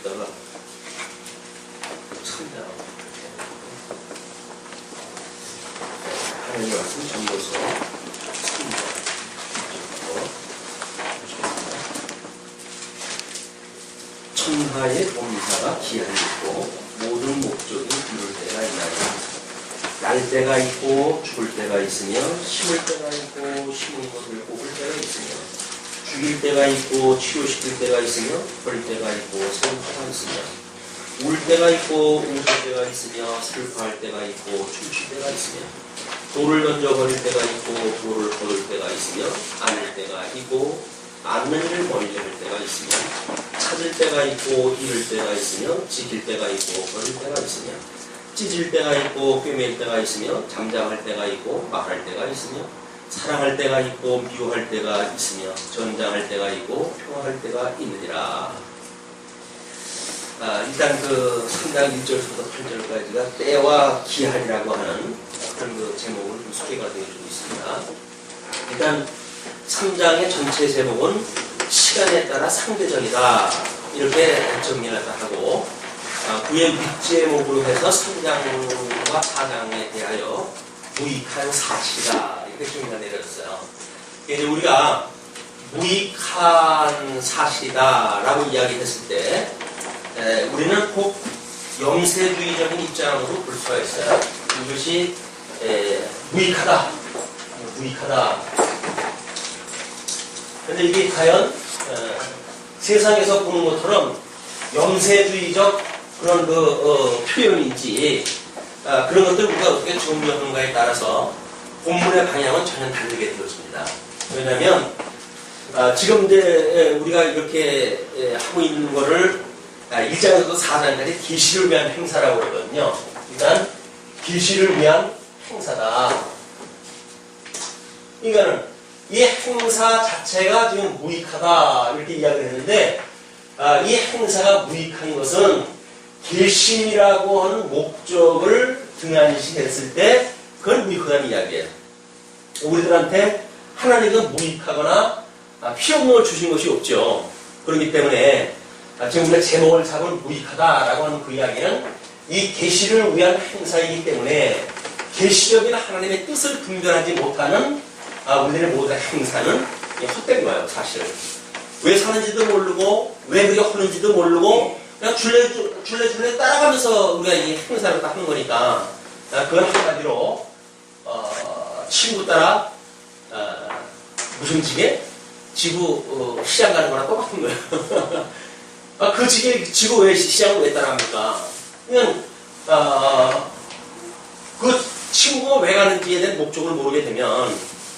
여기다가 천장 하나님 말씀 전도서 천하의 본사가 기한이 있고 모든 목적이 이룰 때가 있나니 날 때가 있고 죽을 때가 있으며 심을 때가 있고 심은 것을 뽑을 때가 있으며 죽일 때가 있고 치료시킬 때가 있으며 벌 때가 있고 세울 때가 있으며 울 때가 있고 웃을 때가 있으며 슬퍼할 때가 있고 춤출 때가 있으며 돌을 던져버릴 때가 있고 돌을 거둘 때가 있으며 안을 때가 있고 않는 일을 멀리할 때가 있으며 찾을 때가 있고 잃을 때가 있으며 지킬 때가 있고 버릴 때가 있으며 찢을 때가 있고 꿰맬 때가 있으며 잠잠할 때가 있고 말할 때가 있으며 사랑할 때가 있고 미워할 때가 있으며 전장할 때가 있고 평화할 때가 있느니라. 일단 그 3장 1절부터 8절까지가 때와 기한이라고 하는 그런 그 제목을 좀 소개가 되어주고 있습니다. 일단 3장의 전체 제목은 시간에 따라 상대적이다 이렇게 정리를 하고 그의 밑제목으로 해서 3장과 4장에 대하여 무익한 사실이다 이렇게 정리가 내려졌어요. 이제 우리가 무익한 사실이다 라고 이야기했을 때 우리는 꼭 영세주의적인 입장으로 볼 수가 있어요. 이것이 무익하다. 그런데 이게 과연 세상에서 보는 것처럼 영세주의적 그런 표현인지 그런 것들 우리가 어떻게 정리하는가에 따라서 본문의 방향은 전혀 다르게 되었습니다. 왜냐하면 지금 이제 우리가 이렇게 하고 있는 거를 1장에서도 4장까지 계시를 위한 행사라고 그러거든요. 일단 계시를 위한 행사다. 그러니까는 이 행사 자체가 지금 무익하다 이렇게 이야기를 했는데 이 행사가 무익한 것은 계시라고 하는 목적을 등한시했을 때 그건 무익하다는 이야기예요. 우리들한테 하나님은 무익하거나 필요 없는 걸 주신 것이 없죠. 그렇기 때문에 지금 우리가 제목을 잡은 무익하다라고 하는 그 이야기는 이 계시를 위한 행사이기 때문에 계시적인 하나님의 뜻을 분별하지 못하는 우리들의 모든 행사는 헛된 거예요, 사실. 왜 사는지도 모르고, 왜 그게 하는지도 모르고, 그냥 줄레 따라가면서 우리가 이 행사를 딱 하는 거니까, 그건 한마디로, 친구 따라, 무슨 지게? 지구, 시장 가는 거랑 똑같은 거예요. 그 지구 왜 시장을 왜 따라갑니까? 그냥, 그 친구가 왜 가는지에 대한 목적을 모르게 되면,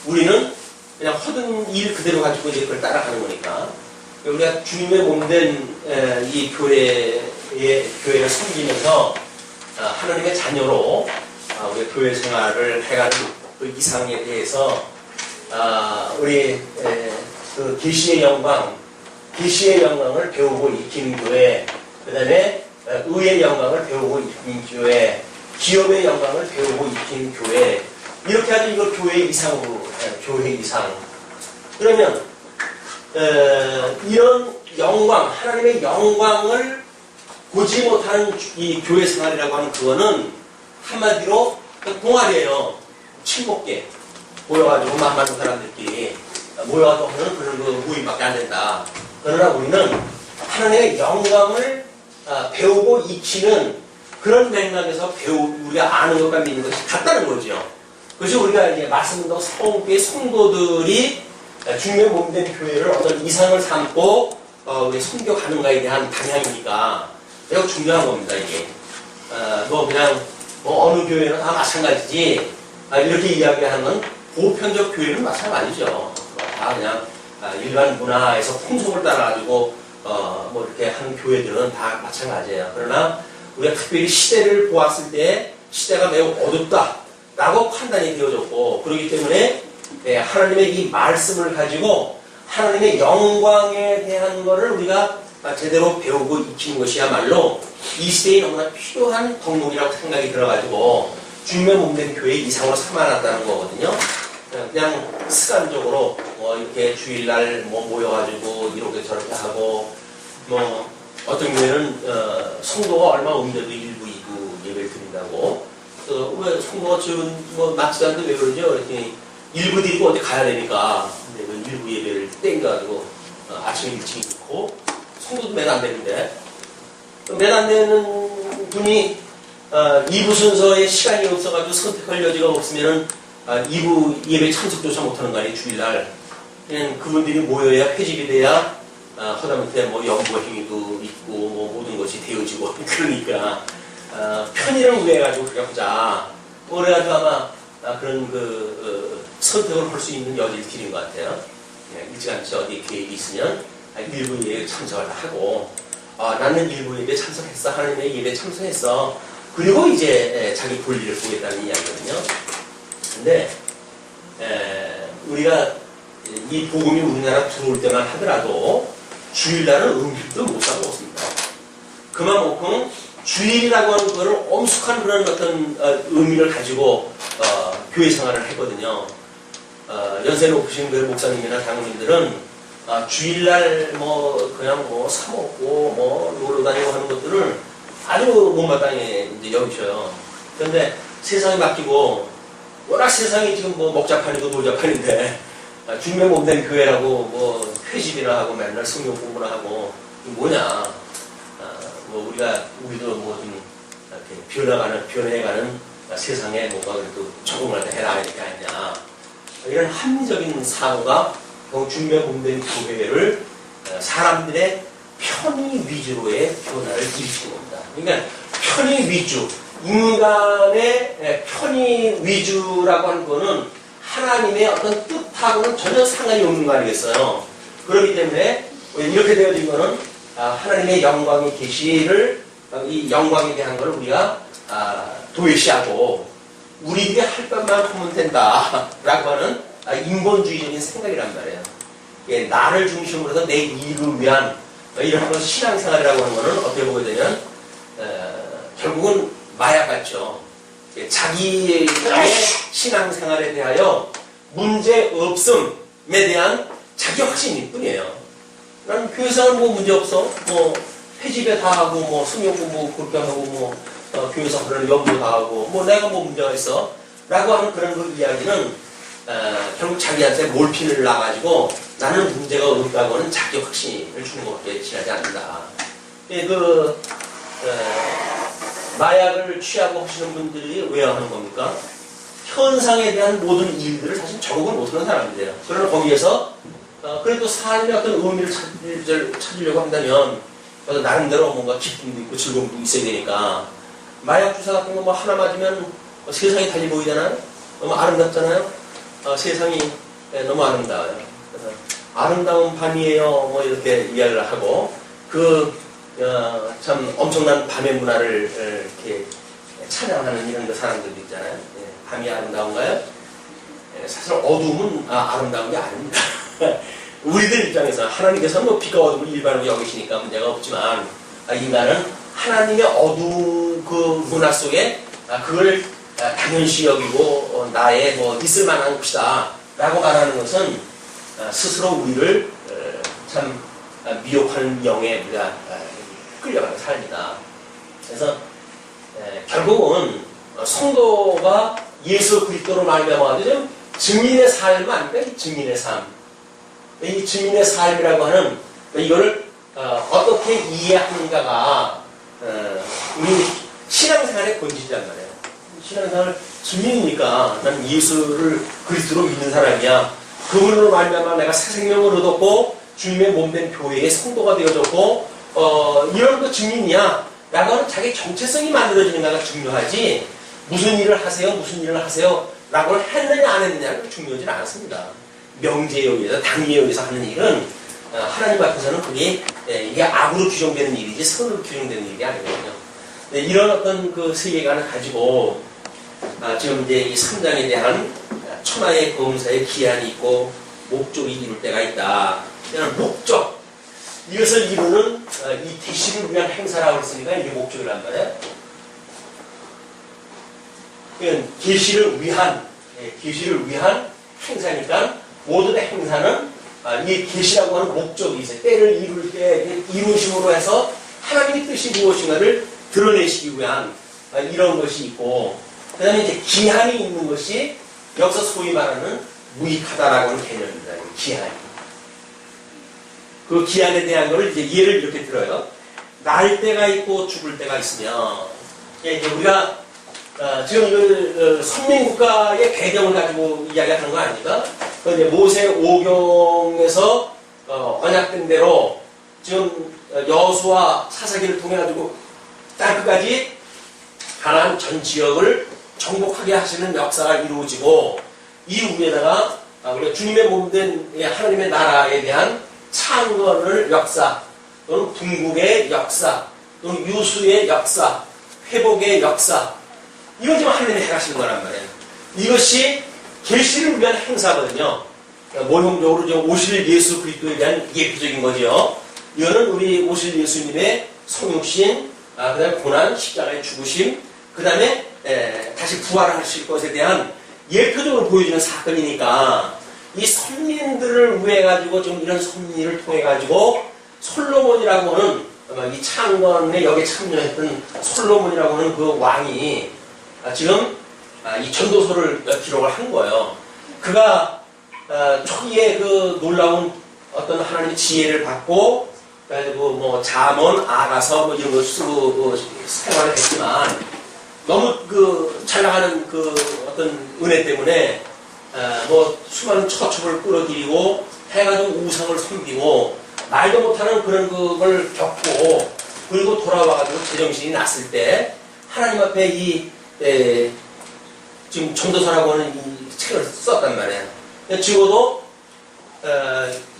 우리는 그냥 허든 일 그대로 가지고 이제 그걸 따라가는 거니까. 우리가 주님의 몸된 이 교회를 섬기면서 하나님의 자녀로 우리 교회 생활을 해가지고 그 이상에 대해서 우리 그 계시의 영광을 배우고 익히는 교회, 그 다음에 의의 영광을 배우고 익히는 교회, 기업의 영광을 배우고 익히는 교회, 이렇게 하면 이걸 교회 이상으로, 교회 이상. 그러면, 이런 영광, 하나님의 영광을 보지 못하는 이 교회 생활이라고 하는 그거는 한마디로 동아리예요. 친목계. 모여가지고 만만 사람들끼리 모여가지고 하는 그런 그 모임밖에 안 된다. 그러나 우리는 하나님의 영광을 배우고 익히는 그런 맥락에서 우리가 아는 것과 믿는 것이 같다는 거죠. 그것이 우리가 이제 말씀도 성교의 성도들이 주님의 몸된 교회를 어떤 이상을 삼고 우리 섬겨가는가에 대한 방향이니까 매우 중요한 겁니다. 이게 그냥 어느 교회는 다 마찬가지지 이렇게 이야기하는 보편적 교회는 마찬가지죠. 다 그냥 일반 문화에서 풍속을 따라가지고 이렇게 하는 교회들은 다 마찬가지예요. 그러나 우리가 특별히 시대를 보았을 때 시대가 매우 어둡다 라고 판단이 되어졌고, 그렇기 때문에 하나님의 이 말씀을 가지고 하나님의 영광에 대한 것을 우리가 제대로 배우고 익히는 것이야말로 이 시대에 너무나 필요한 덕목이라고 생각이 들어가지고 주님의 몸된 교회 이상으로 삼아놨다는 거거든요. 그냥 습관적으로 이렇게 주일날 모여가지고 이렇게 저렇게 하고 어떤 교회는 성도가 얼마 없는데도 일부 이부 예배를 드린다고. 왜 성도가 지금 뭐 맞지도 않는데 왜 그러죠? 그랬더니 일부 드리고 어디 가야 되니까 근데 그 일부 예배를 땡겨가지고 아침에 일찍 있고 성도도 매도 안 되는데 매도 안 되는 분이 2부 순서에 시간이 없어가지고 선택할 여지가 없으면은 2부 예배 참석조차 못하는 거 아니에요, 주일날. 그냥 그분들이 모여야 회집이 돼야 하다못해 뭐 연구 행위도 있고 뭐 모든 것이 되어지고 그러니까 편의를 우회해가지고 그렇게 하자. 그래가지고 아마 그런 선택을 할 수 있는 여지를 드린 것 같아요. 일찌감치 어디 계획이 있으면 일부 예배에 참석을 하고 나는 일부 예배에 참석했어. 하나님의 예배에 참석했어. 그리고 이제 자기 볼일을 보겠다는 이야기거든요. 근데 우리가 이 복음이 우리나라 들어올 때만 하더라도 주일날은 음식도 못 사 먹었습니다. 그만큼 주일이라고 하는 거를 엄숙한 그런 어떤 의미를 가지고 교회 생활을 했거든요. 연세 높으신 그 목사님이나 장로님들은 주일날 뭐 그냥 뭐 사 먹고 뭐 놀러 다니고 하는 것들을 아주 못마땅해 이제 여기셔요. 그런데 세상이 바뀌고 워낙 세상이 지금 뭐 먹자판이고 놀자판인데 주님의 몸된 교회라고 뭐 회집이나 하고 맨날 성경 공부나 하고 뭐냐? 뭐 우리도 뭐 좀 이렇게 변해가는 세상에 뭔가 그래도 적응을 해야 될 게 아니냐? 이런 합리적인 사고가 주님의 몸된 교회를 사람들의 편의 위주로의 변화를 일으키는 겁니다. 그러니까 편의 위주, 인간의 편의 위주라고 하는 거는 하나님의 어떤 뜻하고는 전혀 상관이 없는 거 아니겠어요? 그렇기 때문에 이렇게 되어진 거는 하나님의 영광의 계시를 이 영광에 대한 걸 우리가 도외시하고 우리들이 할 것만 하면 된다라고 하는 인본주의적인 생각이란 말이에요. 예, 나를 중심으로 해서 내 이익을 위한 이런 걸 신앙생활이라고 하는 거는 어떻게 보게 되면 결국은 마약 같죠. 예, 자기의 신앙생활에 대하여 문제 없음에 대한 자기 확신일 뿐이에요. 나는 교회생활 뭐 문제 없어. 뭐 회집에 다 하고 뭐 성경 공부 그렇게 하고 뭐 교회에서 그런 연구 다 하고 뭐 내가 뭐 문제가 있어 라고 하는 그런 그 이야기는 결국 자기한테 몰핀을 놔가지고 나는 문제가 없다고 하는 자기 확신을 주는 것밖에 지나지 않는다. 예, 마약을 취하고 하시는 분들이 왜 하는 겁니까? 현상에 대한 모든 일들을 사실 적응을 못하는 사람들이에요. 그러나 거기에서 그래도 삶의 어떤 의미를 찾으려고 한다면 나름대로 뭔가 기쁨도 있고 즐거움도 있어야 되니까 마약 주사 같은 거 뭐 하나 맞으면 세상이 달리 보이잖아요. 너무 아름답잖아요. 세상이 너무 아름다워요. 그래서 아름다운 밤이에요. 뭐 이렇게 이야기를 하고 참 엄청난 밤의 문화를 이렇게 찬양하는 이런 사람들도 있잖아요. 예, 밤이 아름다운가요? 예, 사실 어둠은 아름다운 게 아닙니다. 우리들 입장에서 하나님께서는 뭐 빛과 어둠을 일반으로 여기시니까 문제가 없지만 인간은 하나님의 어두운 그 문화 속에 그걸 당연시 여기고 나의 뭐 있을 만한 것이다 라고 말하는 것은 스스로 우리를 참 미혹하는 영에 우리가 끌려가는 삶이다. 그래서 결국은 성도가 예수 그리스도로 말미암아서 증인의 삶 아닙니까? 증인의 삶. 이 증인의 삶이라고 하는 이거를 어떻게 이해하는가가 우리 신앙생활의 본질이란 말이에요. 신앙생활 증인이니까 나는 예수를 그리스도로 믿는 사람이야. 그분으로 말미암아 내가 새 생명을 얻었고 주님의 몸된 교회의 성도가 되어졌고 이런 거 증인이야 라고 하는 자기 정체성이 만들어지는가가 중요하지 무슨 일을 하세요 라고 했느냐 안 했느냐는 중요하지 않습니다. 명제에 의해서 당위에 의해서 하는 일은 하나님 앞에서는 이게 악으로 규정되는 일이지 선으로 규정되는 일이 아니거든요. 이런 어떤 그 세계관을 가지고 지금 이제 이 3장에 대한 천하의 범사의 기한이 있고 목적이 이룰 때가 있다. 이런 목적 이것을 이루는 이 계시를 위한 행사라고 했으니까 이게 목적이란 말이에요. 이건 계시를 위한 행사니까 모든 행사는 이 계시라고 하는 목적이 있어요. 때를 이룰 때 이루심으로 해서 하나님의 뜻이 무엇인가를 드러내시기 위한 이런 것이 있고, 그 다음에 이제 기한이 있는 것이 여기서 소위 말하는 무익하다라고 하는 개념입니다. 기한. 그 기한에 대한 걸 이제 예를 이렇게 들어요. 날 때가 있고 죽을 때가 있으며, 이제 우리가 지금 그 선민국가의 배경을 가지고 이야기하는 거 아닙니까? 그 이제 모세 오경에서 언약된 대로 지금 여호수아 사사기를 통해 가지고 땅 끝까지 가나안 전 지역을 정복하게 하시는 역사가 이루어지고, 이후에다가 우리가 주님의 몸된 하나님의 나라에 대한 창건을 역사, 또는 분국의 역사, 또는 유수의 역사, 회복의 역사, 이건 지금 하나님이 해가시는 거란 말이에요. 이것이 계시를 위한 행사거든요. 모형적으로 좀 오실 예수 그리스도에 대한 예표적인 거죠. 이거는 우리 오실 예수님의 성육신, 그 다음에 고난, 십자가의 죽으심, 그 다음에 다시 부활하실 것에 대한 예표적으로 보여주는 사건이니까, 이 선민들을 위해 가지고 지금 이런 섭리를 통해 가지고 솔로몬이라고 하는 이 창건에 여기에 참여했던 솔로몬이라고 하는 그 왕이 지금 이 전도서를 기록을 한 거예요. 그가 초기에 그 놀라운 어떤 하나님의 지혜를 받고, 그래가지고 뭐 잠언, 아가서 뭐 이런 거 쓰고 생활을 했지만, 너무 그 잘 나가는 그 어떤 은혜 때문에 뭐 수많은 처첩을 끌어들이고 해가지고 우상을 섬기고 말도 못하는 그런 그걸 겪고, 그리고 돌아와가지고 제정신이 났을 때 하나님 앞에 이 지금 전도서라고 하는 이 책을 썼단 말이에요. 적어도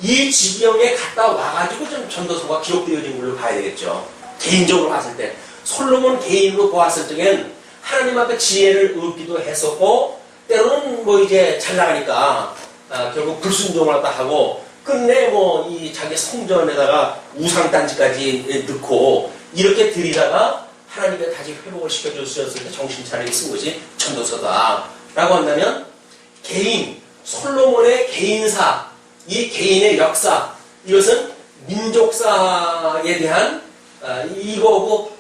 이 지경에 갔다 와가지고 좀 전도서가 기록되어진 걸로 봐야 되겠죠. 개인적으로 봤을 때 솔로몬 개인으로 보았을 적엔 하나님 앞에 지혜를 얻기도 했었고, 때로는 뭐 이제 잘 나가니까 결국 불순종을 갖다 하고, 끝내 뭐 이 자기 성전에다가 우상단지까지 넣고 이렇게 들이다가 하나님의 다시 회복을 시켜주셨을 때 정신 차리게 쓴 것이 전도서다 라고 한다면, 개인, 솔로몬의 개인사, 이 개인의 역사, 이것은 민족사에 대한 이거고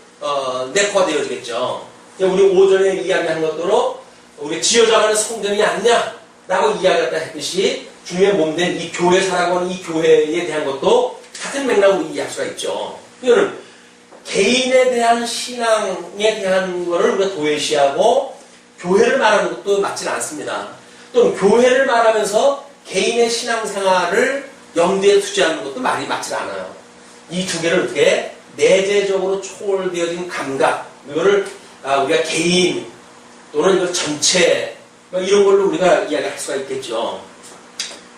내포가 되어지겠죠. 우리 오전에 이야기한 것대로 우리 지어져가는 성전이 아니냐 라고 이야기했다 했듯이, 주님의 몸된 이 교회사라고 하는 이 교회에 대한 것도 같은 맥락으로 이해할 수가 있죠. 이거는 개인에 대한 신앙에 대한 것을 우리가 도외시하고 교회를 말하는 것도 맞지는 않습니다. 또는 교회를 말하면서 개인의 신앙생활을 염두에 두지 않는 것도 말이 맞지 않아요. 이 두 개를 어떻게 내재적으로 초월되어진 감각, 이거를 우리가 개인 또는 이거 전체 이런 걸로 우리가 이야기할 수가 있겠죠.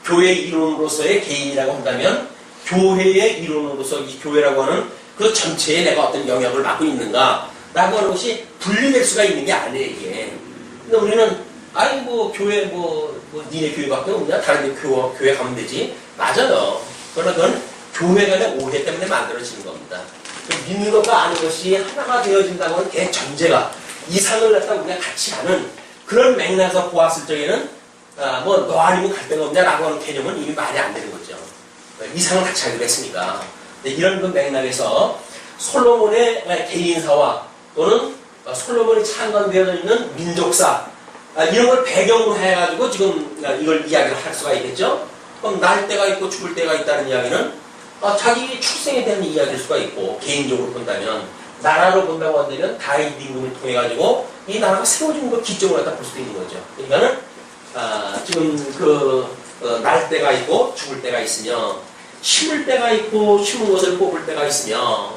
교회의 이론으로서의 개인이라고 한다면, 교회의 이론으로서 이 교회라고 하는 그 전체에 내가 어떤 영역을 맡고 있는가 라고 하는 것이 분리될 수가 있는 게 아니에요, 이게. 근데 우리는 아니 뭐 교회 뭐 니네 교회밖에 없냐, 다른 교회 가면 되지. 맞아요. 그러나 그건 교회 간의 오해 때문에 만들어지는 겁니다. 믿는 것과 아는 것이 하나가 되어진다고 하는 대전제가, 이상을 갖다 우리가 같이 하는 그런 맥락에서 보았을 적에는 뭐 너 아니면 갈 데가 없냐라고 하는 개념은 이미 말이 안 되는 거죠. 이상을 같이 하기로 했으니까. 이런 그 맥락에서 솔로몬의 개인사와 또는 솔로몬이 창건되어 있는 민족사, 이런 걸 배경으로 해가지고 지금 이걸 이야기를 할 수가 있겠죠. 그럼 날 때가 있고 죽을 때가 있다는 이야기는 자기 출생에 대한 이야기일 수가 있고, 개인적으로 본다면, 나라로 본다고 한다면 다윗 임금을 통해 가지고 이 나라가 세워진 거 기점을 갖다 볼 수도 있는 거죠. 그러니까는 지금 날 때가 있고 죽을 때가 있으며, 심을 때가 있고 심은 것을 뽑을 때가 있으며,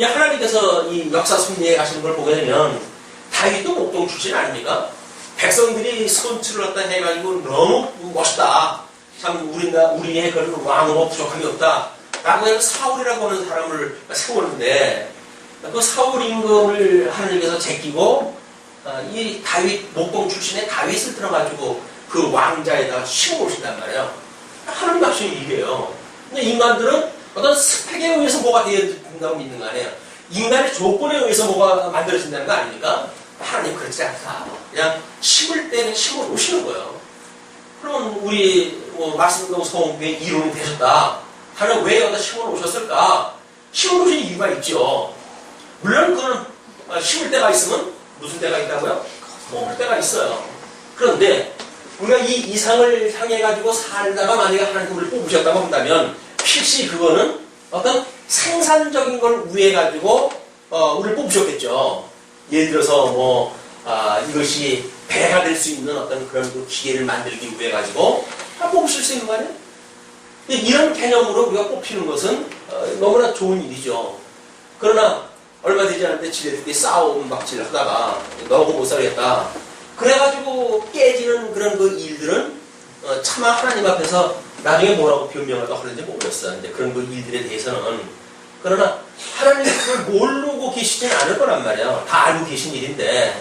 하나님께서 이 역사 섭리에 가시는 걸 보게 되면, 다윗도 목동 출신 아닙니까? 백성들이 스폰츠를 갖다 해가지고 너무 멋있다, 참 우리의 그런 왕으로 부족함이 없다 라고 해서 사울이라고 하는 사람을 세우는데, 그 사울 임금을 하나님께서 제끼고 이 다윗 목동 출신의 다윗을 들어가지고 그 왕자에다가 심어오신단 말이에요. 하나님 말씀이 이래요. 근데 인간들은 어떤 스펙에 의해서 뭐가 되어진다고 믿는 거 아니에요. 인간의 조건에 의해서 뭐가 만들어진다는 거 아닙니까? 하나님 그렇지 않다. 그냥 심을 때는 심어 오시는 거예요. 그러면 우리 말씀도 성경에 이론이 되셨다 하는, 왜 여기다 심어 오셨을까? 심어 오신 이유가 있죠. 물론 그거는 심을 때가 있으면 무슨 때가 있다고요? 뽑을 때가 있어요. 그런데 우리가 이 이상을 향해가지고 살다가 만약에 하나님 우리를 뽑으셨다고 한다면 필시 그거는 어떤 생산적인 걸 위해가지고 우리를 뽑으셨겠죠. 예를 들어서 이것이 배가 될 수 있는 어떤 그런 그 기계를 만들기 위해가지고 뽑으실 수 있는 거 아니에요? 이런 개념으로 우리가 뽑히는 것은 너무나 좋은 일이죠. 그러나 얼마 되지 않았는데 지네들끼리 싸움 막질 하다가 너하고 못 살겠다. 그래가지고 깨지는 그런 그 일들은 차마 하나님 앞에서 나중에 뭐라고 변명할까 그런지 모르겠어요. 근데 그런 그 일들에 대해서는. 그러나 하나님이 그걸 모르고 계시지는 않을 거란 말이에요. 다 알고 계신 일인데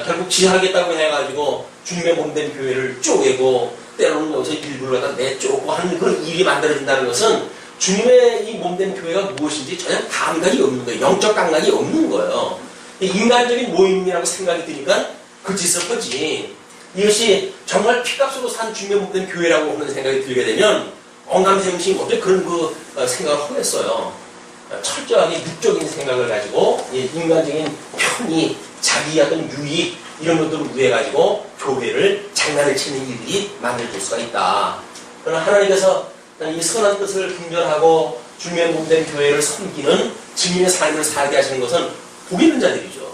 결국 지하겠다고 해가지고 주님의 몸된 교회를 쪼개고 때로는 여기서 일부를 갖다 내쫓고 하는 그런 일이 만들어진다는 것은 주님의 이 몸된 교회가 무엇인지 전혀 감각이 없는 거예요. 영적 감각이 없는 거예요. 인간적인 모임이라고 생각이 드니까 그 짓을 하지. 이것이 정말 피값으로 산 주님의 몸된 교회라고 하는 생각이 들게 되면 언감생심이 어떻게 그런 그 생각을 하겠어요. 철저하게 육적인 생각을 가지고 인간적인 편의, 자기의 어떤 유익 이런 것들을 위해 가지고 교회를 장난을 치는 일들이 만들어질 수가 있다. 그러나 하나님께서 이 선한 뜻을 분별하고 주님의 몸된 교회를 섬기는 증인의 삶을 살게 하시는 것은 복 있는 자들이죠.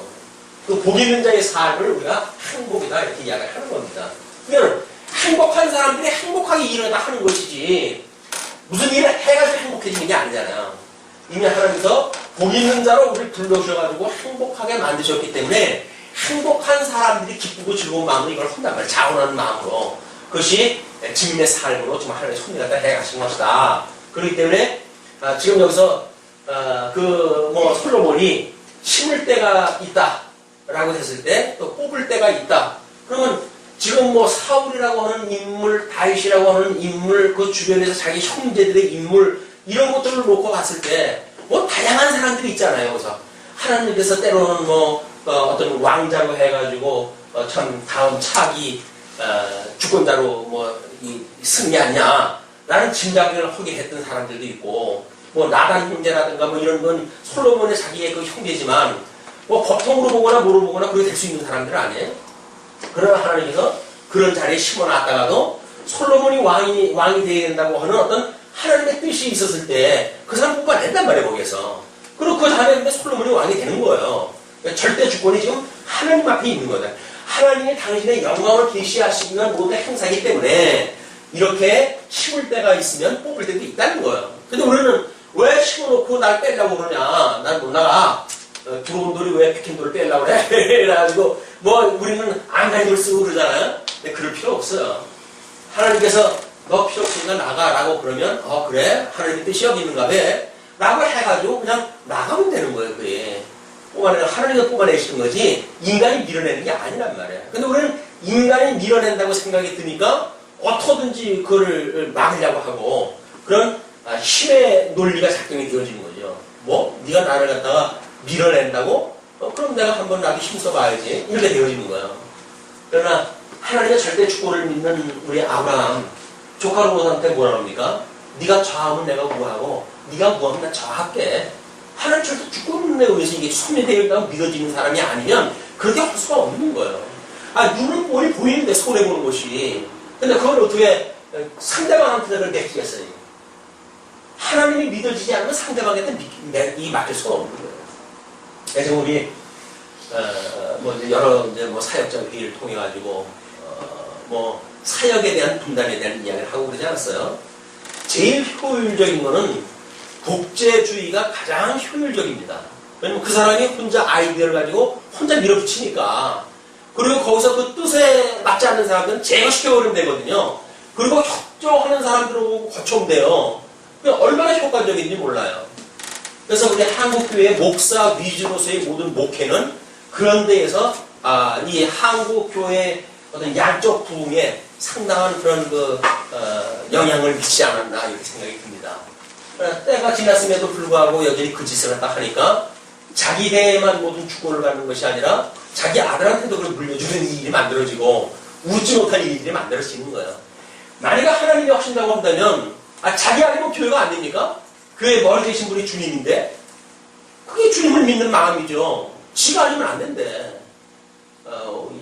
그 복 있는 자의 삶을 우리가 행복이다 이렇게 이야기를 하는 겁니다. 그러면 행복한 사람들이 행복하게 일을 다 하는 것이지 무슨 일을 해가지고 행복해지는 게 아니잖아요. 이미 하나님께서 복 있는 자로 우리를 불러주셔가지고 행복하게 만드셨기 때문에 행복한 사람들이 기쁘고 즐거운 마음으로 이걸 한단 말이에요. 자원하는 마음으로. 그것이 증인의 삶으로 정말 하나님의 손이 갖다 해가신 것이다. 그렇기 때문에 지금 여기서 솔로몬이 심을 때가 있다라고 했을 때 또 뽑을 때가 있다. 그러면 지금 사울이라고 하는 인물, 다윗이라고 하는 인물, 그 주변에서 자기 형제들의 인물 이런 것들을 놓고 봤을 때 다양한 사람들이 있잖아요. 그래서 하나님께서 때로는 어떤 왕자로 해가지고 참 다음 차기 주권자로 승리하냐 라는 짐작을 하게 했던 사람들도 있고 나단 형제라든가 이런 건 솔로몬의 자기의 그 형제지만 보통으로 보거나 뭐로 보거나 그렇게 될 수 있는 사람들은 아니에요. 그러나 하나님께서 그런 자리에 심어놨다가도 솔로몬이 왕이 되어야 된다고 하는 어떤 하나님의 뜻이 있었을 때 그 사람 뽑아낸단 말이에요. 거기에서. 그리고 그 다음에 근데 솔로몬이 왕이 되는 거예요. 그러니까 절대 주권이 지금 하나님 앞에 있는 거다. 하나님이 당신의 영광을 계시하시기 위한 모든 행사이기 때문에 이렇게 심을 때가 있으면 뽑을 때도 있다는 거예요. 근데 우리는 왜 심어놓고 날 빼려고 그러냐. 난 못 나가. 들어온 돌이 왜 백힌 돌을 빼려고 그래? 그래가지고 우리는 안간힘을 쓰고 그러잖아요. 근데 그럴 필요 없어요. 하나님께서 너 필요 없으니까 나가라고 그러면 그래? 하나님의 뜻이 여기 있는가 봐. 라고 해가지고 그냥 나가면 되는 거예요. 그게. 하나님이 뽑아내시는 거지 인간이 밀어내는 게 아니란 말이에요. 근데 우리는 인간이 밀어낸다고 생각이 드니까 어떻게든지 그걸 막으려고 하고 그런 힘의 논리가 작동이 되어지는 거죠. 네가 나를 갖다가 밀어낸다고? 그럼 내가 한번 나도 힘써봐야지. 이렇게 되어지는 거예요. 그러나 하나님의 절대 주권을 믿는 우리 아브라함 조카 로봇한테 뭐라 합니까? 네가 좌하면 내가 우하고 네가 우하면 나 좌할게. 하나님 절대 주권에 의해서 이게 손해되어 있다고 믿어지는 사람이 아니면 그렇게 할 수가 없는 거예요. 눈은 머리 보이는데 손해보는 것이. 근데 그걸 어떻게 상대방한테 그걸 맡기겠어요? 하나님이 믿어지지 않으면 상대방한테 맡길 수가 없는 거예요. 그래서 우리 여러 사역자 회의를 통해 가지고 사역에 대한 분담에 대한 이야기를 하고 그러지 않았어요? 제일 효율적인 거는 독재주의가 가장 효율적입니다. 왜냐면 그 사람이 혼자 아이디어를 가지고 혼자 밀어붙이니까. 그리고 거기서 그 뜻에 맞지 않는 사람들은 제거시켜버리면 되거든요. 그리고 협조하는 사람들하고 거쳐오면 돼요. 얼마나 효과적인지 몰라요. 그래서 우리 한국교회의 목사 위주로서의 모든 목회는 그런 데에서 이 한국교회의 어떤 양쪽 부흥에 상당한 그런 영향을 미치지 않았나 이렇게 생각이 듭니다. 때가 지났음에도 불구하고 여전히 그 짓을 했다 하니까 자기에게만 모든 주권을 갖는 것이 아니라 자기 아들한테도 그걸 물려주는 일이 만들어지고 웃지 못할 일들이 만들어지는 거예요. 만약에 하나님이 하신다고 한다면 자기 아니면 교회가 안 됩니까? 교회 머리 되신 분이 주님인데 그게 주님을 믿는 마음이죠. 지가 아니면 안 된대.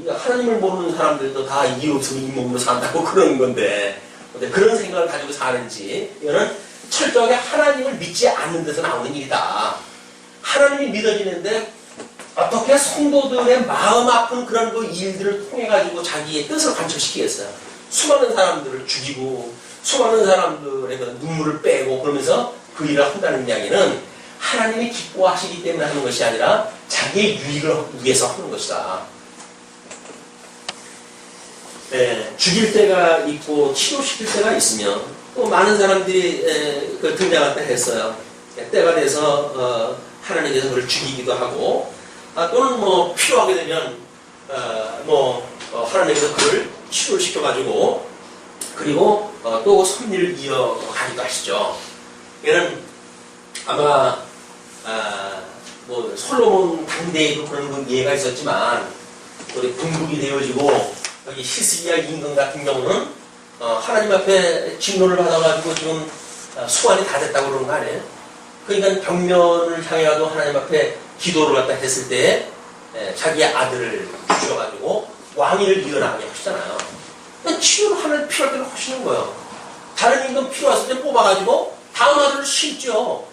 하나님을 모르는 사람들도 다 이유 없으면 잇몸으로 산다고 그러는 건데, 그런 생각을 가지고 사는지, 이거는 철저하게 하나님을 믿지 않는 데서 나오는 일이다. 하나님이 믿어지는데 어떻게 성도들의 마음 아픈 그런 그 일들을 통해 가지고 자기의 뜻을 관철시키겠어요. 수많은 사람들을 죽이고 수많은 사람들의 그 눈물을 빼고 그러면서 그 일을 한다는 이야기는 하나님이 기뻐하시기 때문에 하는 것이 아니라 자기의 유익을 위해서 하는 것이다. 죽일 때가 있고 치료시킬 때가 있으면 또 많은 사람들이 등장할 때 했어요. 때가 돼서 하나님께서 그를 죽이기도 하고 또는 뭐 필요하게 되면 하나님께서 그를 치료시켜가지고 그리고 또 섭리를 이어가기도 하시죠. 얘는 아마 솔로몬 당대에도 그런 예가 있었지만 우리 군국이 되어지고 여기 히스기야 임금 같은 경우는 하나님 앞에 진노를 받아가지고 지금 수완이 다 됐다고 그러는 거 아니에요? 그러니까 벽면을 향해가도 하나님 앞에 기도를 갖다 했을 때 자기의 아들을 주셔가지고 왕위를 이어나가게 하시잖아요. 치유를 하나님 필요할 때는 하시는 거예요. 다른 임금 필요했을 때 뽑아가지고 다음 아들을 심죠.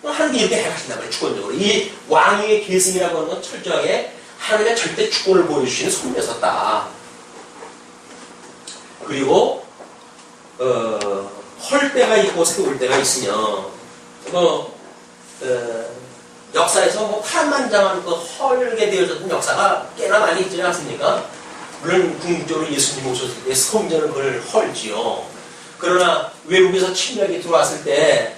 하나님이 이렇게 해가신단 말이에요. 주권적으로. 이 왕위의 계승이라고 하는 건 철저하게 하나님의 절대 주권을 보여주시는 손이었었다. 그리고 헐 때가 있고 세울 때가 있으며 역사에서 파란만장한 헐게 되어졌던 역사가 꽤나 많이 있지 않습니까? 물론 궁극적으로 예수님 오셨을 때 성전을 그걸 헐지요. 그러나 외국에서 침략이 들어왔을 때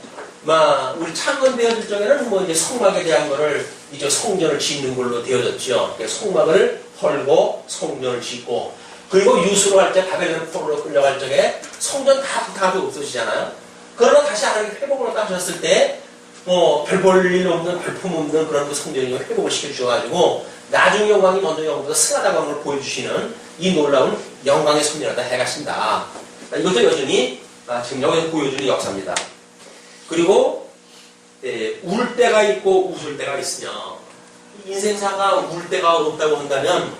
우리 창건되어질 적에는 이제 성막에 대한 거를 이제 성전을 짓는 걸로 되어졌죠. 성막을 헐고 성전을 짓고 그리고 유수로 할 때 바벨론 포로로 끌려갈 적에 성전 다 없어지잖아요. 그러나 다시 하나님 회복을 하셨을 때 별 볼 일 없는 별품 없는 그런 그 성전이 회복을 시켜주셔가지고 나중 영광이 먼저 영광보다 승하다고 걸 보여주시는 이 놀라운 영광의 섭리를 다 해가신다. 이것도 여전히 지금 여기서 보여주는 역사입니다. 그리고 울 때가 있고 웃을 때가 있으며 인생사가 울 때가 없다고 한다면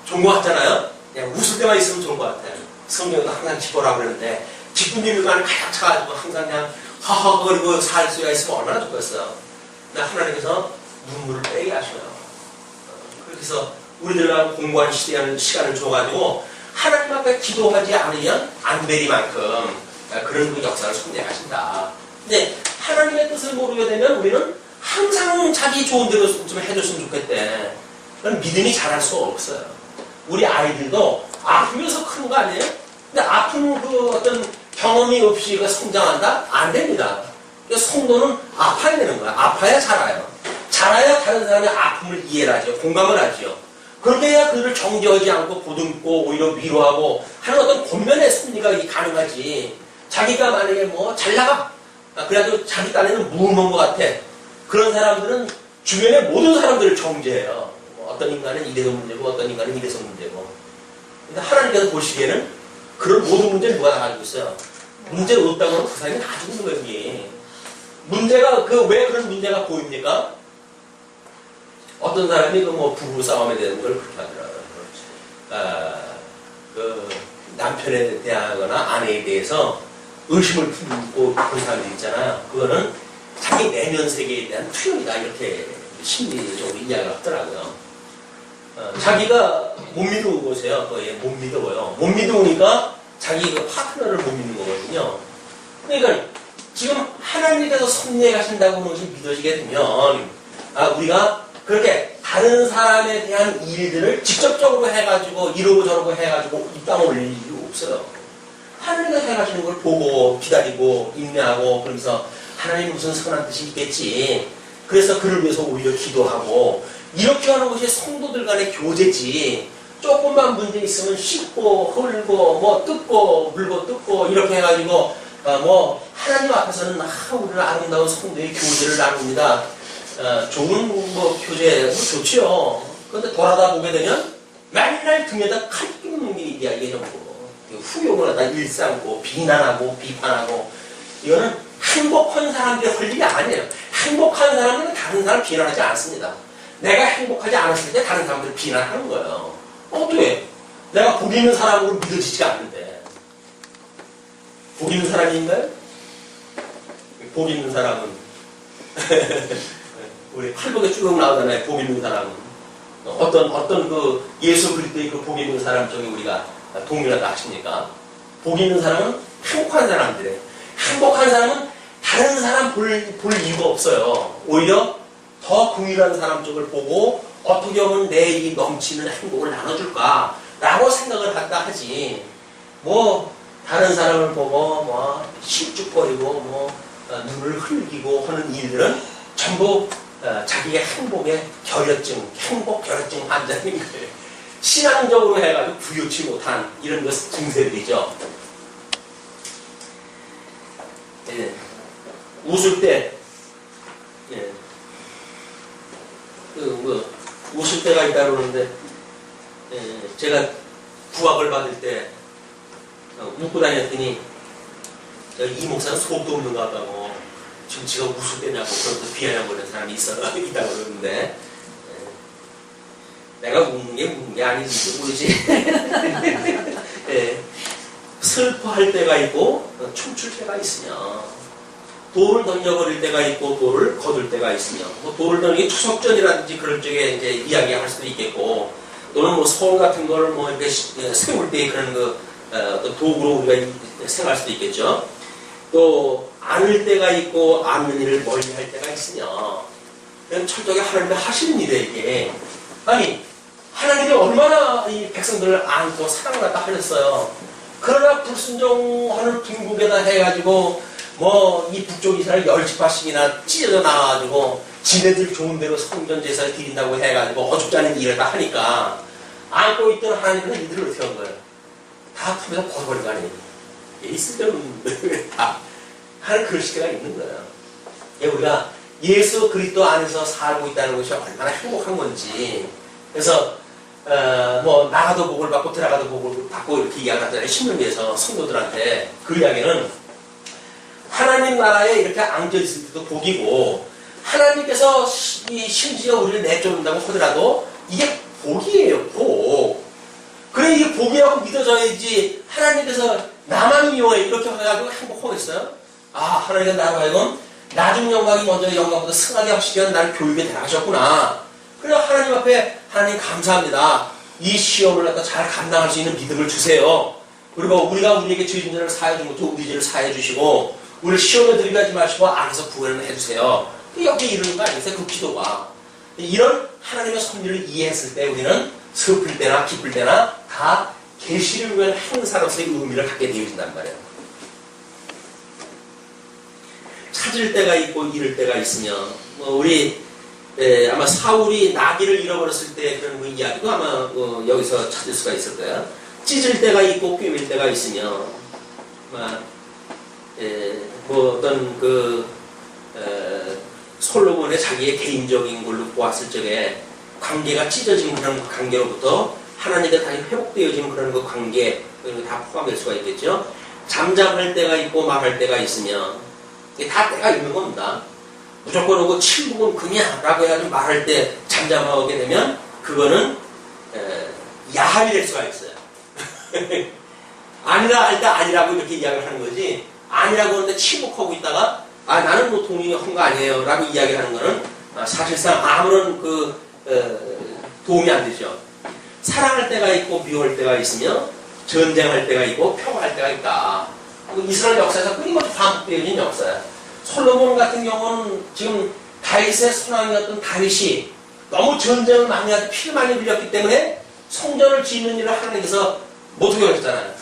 좋은 것 같잖아요. 그냥 웃을 때만 있으면 좋은 것 같아요. 성경도 항상 기뻐라 그러는데 기쁜 일만 가득 차가지고 항상 그냥 허허거리고 살 수가 있으면 얼마나 좋겠어요. 근데 하나님께서 눈물을 빼게 하셔요. 그래서 우리들과 공부한 시간을 줘가지고 하나님 앞에 기도하지 않으면 안 되리만큼 그런 그 역사를 손대하신다. 근데 하나님의 뜻을 모르게 되면 우리는 항상 자기 좋은 대로 좀 해줬으면 좋겠대. 그건 믿음이 자랄 수 없어요. 우리 아이들도 아프면서 크는 거 아니에요? 근데 아픈 그 어떤 경험이 없이 성장한다? 안 됩니다. 성도는 아파야 되는 거야. 아파야 자라요. 자라야 다른 사람의 아픔을 이해를 하죠. 공감을 하죠. 그렇게 해야 그들을 정죄하지 않고 보듬고 오히려 위로하고 하는 어떤 권면의 섭리가 가능하지. 자기가 만약에 잘 나가. 그래도 자기 딴에는 무능한 것 같아. 그런 사람들은 주변의 모든 사람들을 정죄해요. 어떤 인간은 이래서 문제고 어떤 인간은 이래서 문제고. 근데 하나님께서 보시기에는 그런 모든 문제를 누가 다 가지고 있어요. 문제가 없다고 하면 그 사람이 다 죽는 거예요. 이게. 문제가 왜 그런 문제가 보입니까? 어떤 사람이 부부 싸움에 대한 걸 그렇게 하더라고요. 남편에 대하거나 아내에 대해서 의심을 품고 그런 사람들이 있잖아요. 그거는 자기 내면 세계에 대한 투영이다. 이렇게 심리적으로 이야기를 하더라고요. 자기가 못 믿어온 거세요. 못 믿어요. 못 믿어오니까 자기 파트너를 못 믿는 거거든요. 그러니까 지금 하나님께서 섭리해 가신다고 하는 것이 믿어지게 되면 우리가 그렇게 다른 사람에 대한 일들을 직접적으로 해가지고 이러고 저러고 해가지고 이 땅에 올릴 이유 없어요. 하나님께서 해가시는 걸 보고 기다리고 인내하고 그러면서 하나님 무슨 선한 뜻이 있겠지. 그래서 그를 위해서 오히려 기도하고 이렇게 하는 것이 성도들 간의 교제지. 조금만 문제 있으면 씻고 흘고 뜯고 물고 뜯고 이렇게 해가지고 하나님 앞에서는 우리는 아름다운 성도의 교제를 나눕니다. 좋은 교제 좋지요. 그런데 돌아다 보게 되면 맨날 등에다 칼 끼는 일이야. 이게 전부 후욕을 하다 일삼고 비난하고 비판하고 이거는 행복한 사람들이 할 일이 아니에요. 행복한 사람은 다른 사람 비난하지 않습니다. 내가 행복하지 않았을 때 다른 사람들 비난하는 거예요. 어떻게? 내가 복 있는 사람으로 믿어지지가 않는데. 복 있는 사람인가요? 복 있는 사람은 우리 팔복에 쭉 나오잖아요. 복 있는 사람은 어떤 그 예수 그리스도의 그 복 있는 사람 쪽에 우리가 동일하다 하십니까? 복 있는 사람은 행복한 사람들이에요. 행복한 사람은 다른 사람 볼 이유가 없어요. 오히려 더 긍휼한 사람 쪽을 보고 어떻게 하면 내 이 넘치는 행복을 나눠줄까라고 생각을 한다 하지. 뭐 다른 사람을 보고 뭐 실죽거리고 뭐 눈을 흘기고 하는 일들은 전부 자기의 행복의 결여증, 행복 결여증 환자인 거예요. 신앙적으로 해가지고 부유치 못한 이런 것 증세들이죠. 예. 웃을 때, 예. 웃을 때가 있다 그러는데, 예. 제가 부학을 받을 때 웃고 다녔더니 이 목사는 속도 없는 것 같다고 지금 지가 웃을 때냐고 그러면서 비아냥거리는 사람이 있다고 그러는데, 내가 웃는 게 아닌지 모르지. 예. 슬퍼할 때가 있고 춤출 때가 있으며, 돌을 던져버릴 때가 있고 돌을 거둘 때가 있으며, 뭐 돌을 던지기 추석전이라든지 그럴 적에 이제 이야기할 수도 있겠고, 또는 뭐 소원 같은 걸 뭐 이렇게 세울 때 그런 어떤 도구로 우리가 생각할 수도 있겠죠. 또 안을 때가 있고 안는 일을 멀리할 때가 있으며, 철저하게 하나님이 하시는 일이에요 이게. 아니 하나님이 얼마나 이 백성들을 안고 사랑받다 하셨어요. 그러나 불순종하는 중국에다 해가지고 뭐 이 북쪽 이스라엘 10지파씩이나 찢어져 나와가지고 지네들 좋은 대로 성전 제사를 드린다고 해가지고 어줍지 않은 일을 다 하니까 안고 있던 하나님은 이들을 어떻게 한 거예요? 다 하면서 벗어버린 거 아니에요? 있을 때는 다 하는 그런 시대가 있는 거예요. 우리가 예수 그리스도 안에서 살고 있다는 것이 얼마나 행복한 건지. 그래서 뭐 나가도 복을 받고 들어가도 복을 받고 이렇게 이야기하잖아요. 신명기에서 성도들한테. 그 이야기는 하나님 나라에 이렇게 앉아 있을 때도 복이고, 하나님께서 심지어 우리를 내쫓는다고 하더라도 이게 복이에요. 복. 그래 이게 복이라고 믿어져야지 하나님께서 나만 이용해 이렇게 해가지고 행복하겠어요? 아, 하나님께서 나로 하여금 나중 영광이 먼저 영광보다 승하게 하시기 위한 나를 교육에 대하셨구나. 그래 하나님 앞에 하나님 감사합니다. 이 시험을 갖다 잘 감당할 수 있는 믿음을 주세요. 그리고 우리가 우리에게 죄 진들을 사해 준 것도 우리 죄를 사해 주시고, 우리 시험에 들게 하지 마시고 안에서 구원을 해주세요. 여기 이러는 거 아니겠어요? 그 기도가. 이런 하나님의 섭리를 이해했을 때 우리는 슬플 때나 기쁠 때나 다 계시를 위한 행사로서의 의미를 갖게 되어진단 말이에요. 찾을 때가 있고 잃을 때가 있으며, 우리 아마 사울이 나귀를 잃어버렸을 때 그런 그 이야기도 아마 여기서 찾을 수가 있을 거예요. 찢을 때가 있고 꿰맬 때가 있으며, 뭐 어떤 솔로몬의 자기의 개인적인 걸로 보았을 적에 관계가 찢어진 그런 관계로부터 하나님과 다시 회복되어지는 그런 그 관계, 이런 거 다 포함될 수가 있겠죠. 잠잠할 때가 있고 말할 때가 있으며, 이게 다 때가 있는 겁니다. 무조건 오고 침묵은 그냥 라고 해가지고 말할 때 잠잠하게 되면 그거는 야합이 될 수가 있어요. 아니라 할 때 아니라고 이렇게 이야기를 하는 거지, 아니라고 하는데 침묵하고 있다가 나는 뭐 동의한 거 아니에요 라고 이야기하는 거는 사실상 아무런 도움이 안 되죠. 사랑할 때가 있고 미워할 때가 있으며, 전쟁할 때가 있고 평화할 때가 있다. 이스라엘 역사에서 끊임없이 반복되어진 역사야. 솔로몬 같은 경우는 지금 다윗의 손왕이었던 다윗이 너무 전쟁을 많이 하고 피를 많이 흘렸기 때문에 성전을 짓는 일을 하나님께서 못하게 하셨잖아요.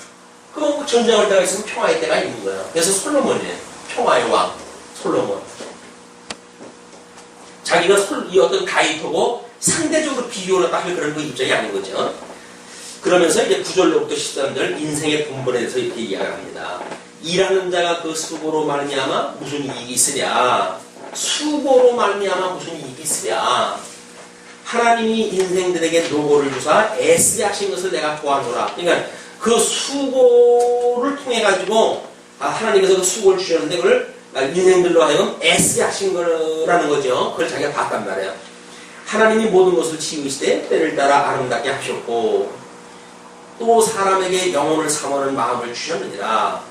그럼 전쟁할 때가 있으면 평화의 때가 있는 거예요. 그래서 솔로몬이에요. 평화의 왕 솔로몬. 자기가 이 어떤 다윗하고 상대적으로 비교를 딱 그런 그 입장이 아닌 거죠. 그러면서 이제 9절로부터 13절 인생의 본문에 대해서 이렇게 이야기합니다. 일하는 자가 그 수고로 말미암아 무슨 이익이 있으랴. 수고로 말미암아 무슨 이익이 있으랴. 하나님이 인생들에게 노고를 주사 애쓰게 하신 것을 내가 보아노라. 그러니까 그 수고를 통해 가지고 하나님께서 그 수고를 주셨는데 그걸 인생들로 하여금 애쓰게 하신 거라는 거죠. 그걸 자기가 봤단 말이에요. 하나님이 모든 것을 지으시되 때를 따라 아름답게 하셨고 또 사람에게 영혼을 삼하는 마음을 주셨느니라.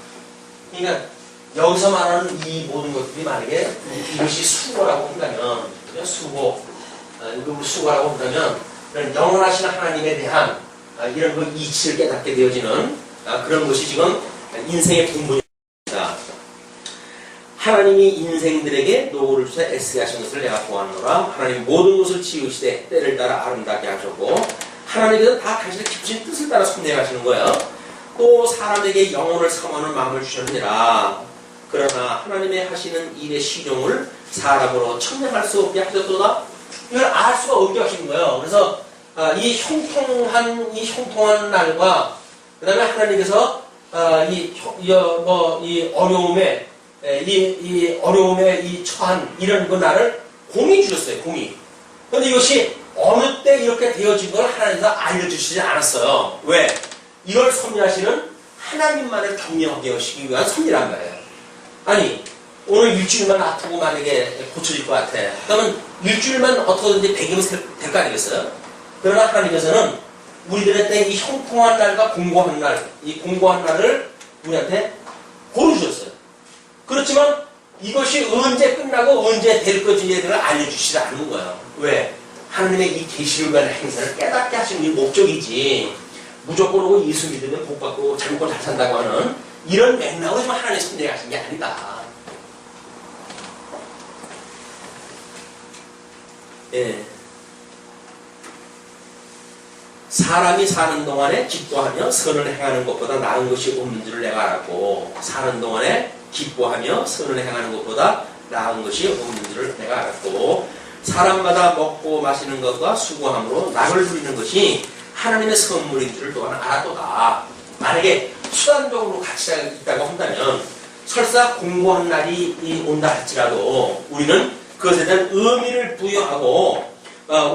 그러니까 여기서 말하는 이 모든 것들이 만약에 이것이 수고라고 한다면, 수고, 수고라고 한다면 영원하신 하나님에 대한 이런 그 이치를 깨닫게 되어지는 그런 것이 지금 인생의 본분입니다. 하나님이 인생들에게 노고를 주사 애쓰게 하신 것을 내가 보았노라. 하나님 모든 것을 지으시되 때를 따라 아름답게 하셨고 하나님께서 다 당신의 깊으신 뜻을 따라 섭리하시는 거예요. 또 사람에게 영혼을 삼하는 마음을 주셨느니라. 그러나 하나님의 하시는 일의 시종을 사람으로 천명할 수 없게 하셨도다. 이걸 알 수가 없게 하시는 거예요. 그래서 이 형통한 날과 그 다음에 하나님께서 이 어려움에 이 처한 이런 그 날을 공이 주셨어요. 공이. 그런데 이것이 어느 때 이렇게 되어진 걸 하나님께서 알려주시지 않았어요. 왜? 이걸 섭리하시는 하나님만을 경외하게 하시기 위한 섭리란 말이에요. 아니 오늘 일주일만 아프고 만약에 고쳐질 것 같아. 그러면 일주일만 어떻게든지 배기면 될 거 아니겠어요? 그러나 하나님께서는 우리들한테 이 형통한 날과 공고한 날, 이 공고한 날을 우리한테 고르셨어요. 그렇지만 이것이 언제 끝나고 언제 될 것인지에 대해 알려주시지 않는 거예요. 왜? 하나님의 이 계시를 위한 행사를 깨닫게 하시는 게 목적이지 무조건 오고 예수 믿으면 복 받고 잘 먹고 잘 산다고 하는 이런 맥락으로 좀 하나님의 섭리가 하신 게 아니다. 예. 사람이 사는 동안에 기뻐하며 선을 행하는 것보다 나은 것이 없는 줄을 내가 알았고 사는 동안에 기뻐하며 선을 행하는 것보다 나은 것이 없는 줄을 내가 알았고 사람마다 먹고 마시는 것과 수고함으로 낙을 누리는 것이 하나님의 선물인 줄을 또한 알았도다. 만약에 수단적으로 가치가 있다고 한다면 설사 공고한 날이 온다 할지라도 우리는 그것에 대한 의미를 부여하고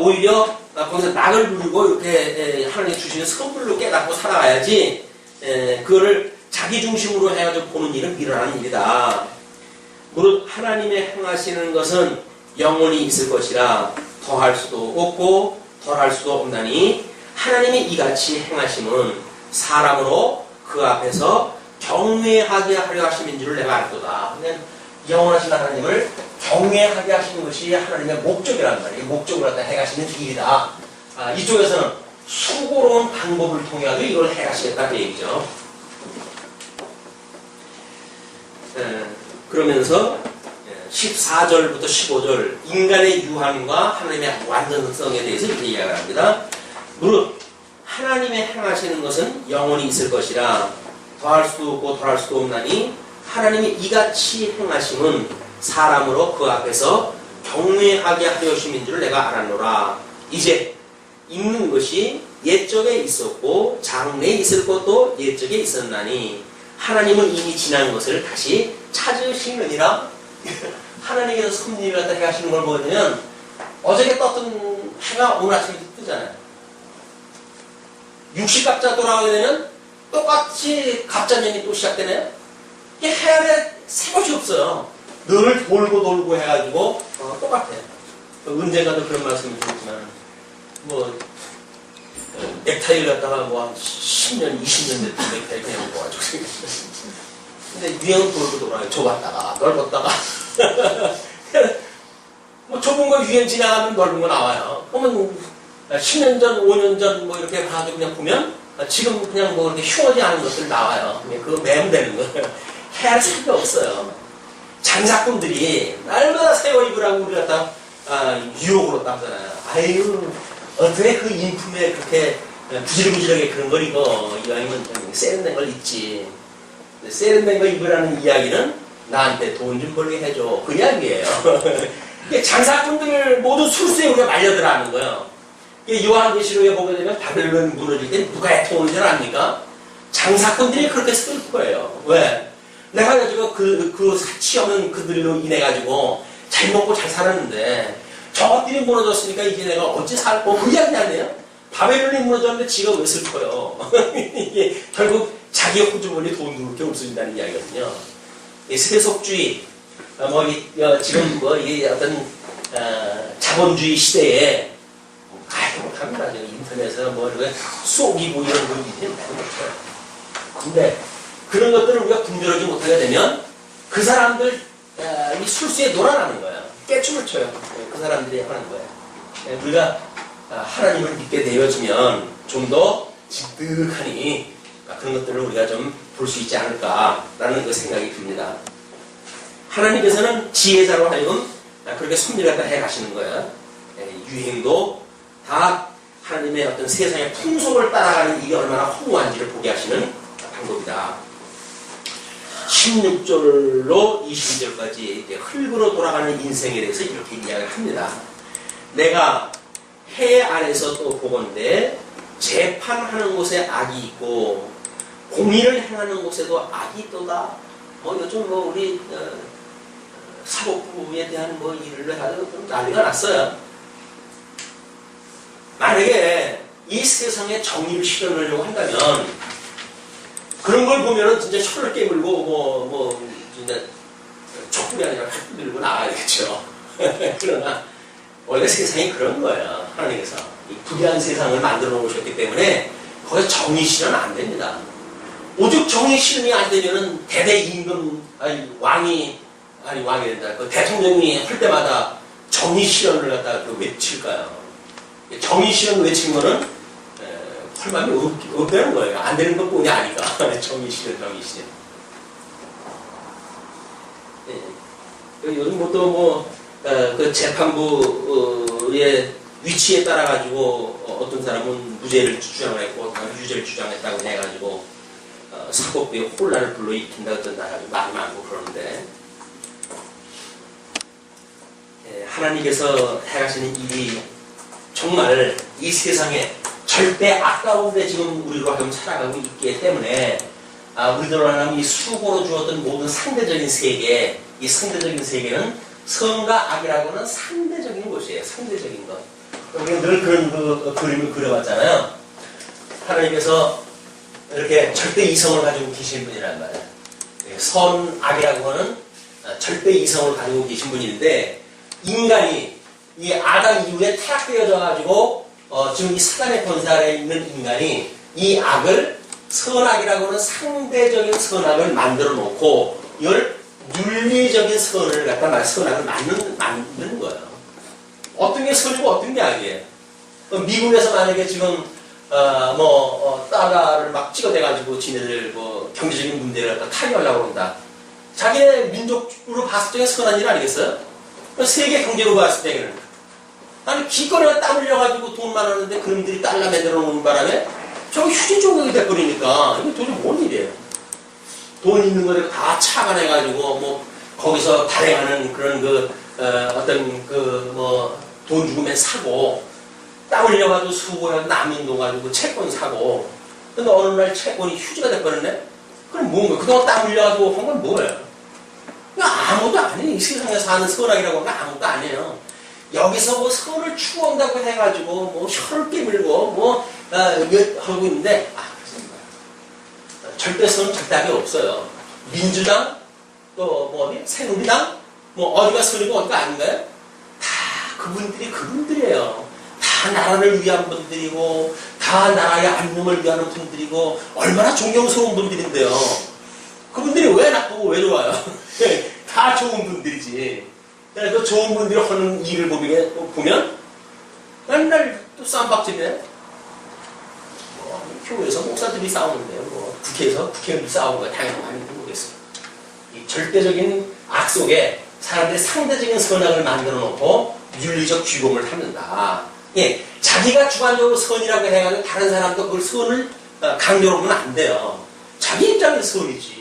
오히려 거기서 낙을 누리고 이렇게 하나님이 주시는 선물로 깨닫고 살아가야지 그거를 자기 중심으로 해가지고 보는 일은 미련한 일이다. 무릇 하나님의 행하시는 것은 영원히 있을 것이라 더할 수도 없고 덜할 수도 없나니 하나님이 이같이 행하심은 사람으로 그 앞에서 경외하게 하려 하심인 줄을 내가 알도다. 영원하신 하나님을 경외하게 하시는 것이 하나님의 목적이란 말이에요. 목적으로 갖다 해가시는 일이다. 이쪽에서는 수고로운 방법을 통해서 이걸 해가시겠다는 얘기죠. 그러면서 14절부터 15절 인간의 유한과 하나님의 완전성에 대해서 이렇게 이야기를 합니다. 무릇 하나님의 행하시는 것은 영원히 있을 것이라 더할 수도 없고 덜할 수도 없나니 하나님이 이같이 행하심은 사람으로 그 앞에서 경외하게 하려 하심인 줄을 내가 알았노라. 이제 있는 것이 옛적에 있었고 장래에 있을 것도 옛적에 있었나니 하나님은 이미 지난 것을 다시 찾으시느니라. 하나님께서 섭리를 갖다 해가시는 걸 보면 어저께 떴던 해가 오늘 아침에 뜨잖아요. 60갑자 돌아가게 되면 똑같이 갑자년이 또 시작되네요. 이게 해 안에 새 것이 없어요. 늘 돌고 해가지고 똑같아요. 언젠가도 그런 말씀을 드렸지만 넥타이를 갖다가 한 10년, 20년 됐던 넥타이 그냥 입어가지고 근데 유행은 돌고 돌아요. 좁았다가 넓었다가 좁은 거 유행 지나가면 넓은 거 나와요. 그러면 10년 전, 5년 전 이렇게 가지고 그냥 보면 지금 그냥 이렇게 흉하지 않은 것들 나와요. 그거 매면 되는 거예요. 해야 할 생각이 없어요. 장사꾼들이 날마다 새 옷 입으라고 우리 갖다 유혹으로 따잖아요. 아유 어떻게 그 인품에 그렇게 부질부질하게 그런 걸 입어. 이왕이면 세련된 걸 입지. 세련된 거 입으라는 이야기는 나한테 돈 좀 벌게 해줘. 그 이야기예요. 장사꾼들 모두 술수에 우리가 말려들어가는 거예요. 요한계시록에 보게 되면 바벨론 무너질 때 누가 애통하는 줄 압니까? 장사꾼들이 그렇게 쓸 거예요. 왜? 내가 가지고 그 사치 없는 그들로 인해가지고 잘 먹고 잘 살았는데 저것들이 무너졌으니까 이제 내가 어찌 살고 그 이야기 아니에요? 바벨론이 무너졌는데 지가 왜 슬퍼요? 이게 결국 자기 호주머니 돈 누를 게 없어진다는 이야기거든요. 세속주의, 지금 이 어떤 자본주의 시대에 알도 못합니다. 인터넷에서 이렇게 쏘기고 이런 분들이 못해요. 근데 그런 것들을 우리가 분별하지 못하게 되면 그 사람들 이 술수에 놀아나는 거예요. 깨춤을 춰요. 그 사람들이 하는 거예요. 우리가 하나님을 믿게 되어지면 좀 더 진득하니 그런 것들을 우리가 좀 볼 수 있지 않을까라는 그 생각이 듭니다. 하나님께서는 지혜자로 하여금 그렇게 섭리를 해 가시는 거예요. 유행도 다 하나님의 어떤 세상의 풍속을 따라가는 일이 얼마나 허무한지를 보게 하시는 방법이다. 16절로 22절까지 흙으로 돌아가는 인생에 대해서 이렇게 이야기를 합니다. 내가 해 안에서 또 보건대 재판하는 곳에 악이 있고 공의를 행하는 곳에도 악이 있도다. 요즘 우리 사법부에 대한 일을 하고 좀 난리가 났어요. 만약에 이 세상에 정의를 실현하려고 한다면 그런 걸 보면은 진짜 혀를 깨물고 진짜 촛불이 아니라 활도 들고 나가야겠죠. 그러나 원래 세상이 그런 거예요. 하나님께서 이 부귀한 세상을 만들어 놓으셨기 때문에 거기서 정의 실현 안 됩니다. 오죽 정의 실현이 안 되면은 대대 임금 왕이 된다. 그 대통령이 할 때마다 정의 실현을 갖다가 외칠까요? 정의 실현 외친 거는 헐맘이 없다는 거예요. 안 되는 것뿐이 아니까. 정의 실현. 요즘 그 재판부의 위치에 따라 가지고 어떤 사람은 무죄를 주장을 했고 유죄를 주장했다고 해가지고 사법부에 혼란을 불러일으킨다 어떤 나라가 말이 많고 그러는데 하나님께서 해가시는 일이 정말 이 세상에 절대 아까운데 지금 우리로 하여금 살아가고 있기 때문에 우리들로 하여금 이 수고로 주었던 모든 상대적인 세계, 이 상대적인 세계는 선과 악이라고는 상대적인 것이에요. 상대적인 것. 우리가 늘 그런 그림을 그려봤잖아요. 하나님께서 이렇게 절대 이성을 가지고 계신 분이란 말이에요. 선, 악이라고 하는 절대 이성을 가지고 계신 분인데 인간이 이 아담 이후에 타락되어져 가지고 지금 이 사단의 권세 아래에 있는 인간이 이 악을 선악이라고 하는 상대적인 선악을 만들어 놓고 이걸 윤리적인 선을 갖다 선악을 만드는 거예요. 어떤 게 선이고 어떤 게 악이에요. 미국에서 만약에 지금 달러를 막 찍어대가지고 지네들 경제적인 문제를 갖다 탈의하려고 한다. 자기네 민족으로 봤을 때 선한 일 아니겠어요? 세계 경제로 봤을 때는 아니 길거리에 땀 흘려가지고 돈 많았는데 그놈들이 달러 만들어 놓는 바람에 저기 휴지 조각이 돼버리니까 이게 도대체 뭔 일이에요? 돈 있는 거를 다 착안해가지고 거기서 발행하는 그런 돈 주고 맨 사고 땀 흘려가지고 수고해서 남은 돈 가지고 채권 사고 근데 어느 날 채권이 휴지가 돼버렸네? 그럼 뭔가 그동안 땀 흘려가지고 한 건 뭐예요? 아무것도 아니에요. 이 세상에 사는 선악이라고 하는 건 아무것도 아니에요. 여기서 선을 추구한다고 해가지고 혀를 깨물고 하고 있는데 절대 선은 절대 악이 없어요. 민주당 또 새누리당 어디가 선이고 어디가 아닌가요? 다 그분들이에요. 다 나라를 위한 분들이고 다 나라의 안녕을 위하는 분들이고 얼마나 존경스러운 분들인데요. 그분들이 왜 나쁘고 왜 좋아요? 다 좋은 분들이지. 그 좋은 분들이 하는 일을 보면 맨날 또 쌈박질이네. 교회에서 목사들이 싸우는데요. 국회에서 국회의원들이 싸우는 거 당연히 많이 모르겠어요. 이 절대적인 악 속에 사람들이 상대적인 선악을 만들어 놓고 윤리적 규범을 합니다. 예, 자기가 주관적으로 선이라고 해가지고 다른 사람도 그걸 선을 강요로 하면 안 돼요. 자기 입장에서 선이지.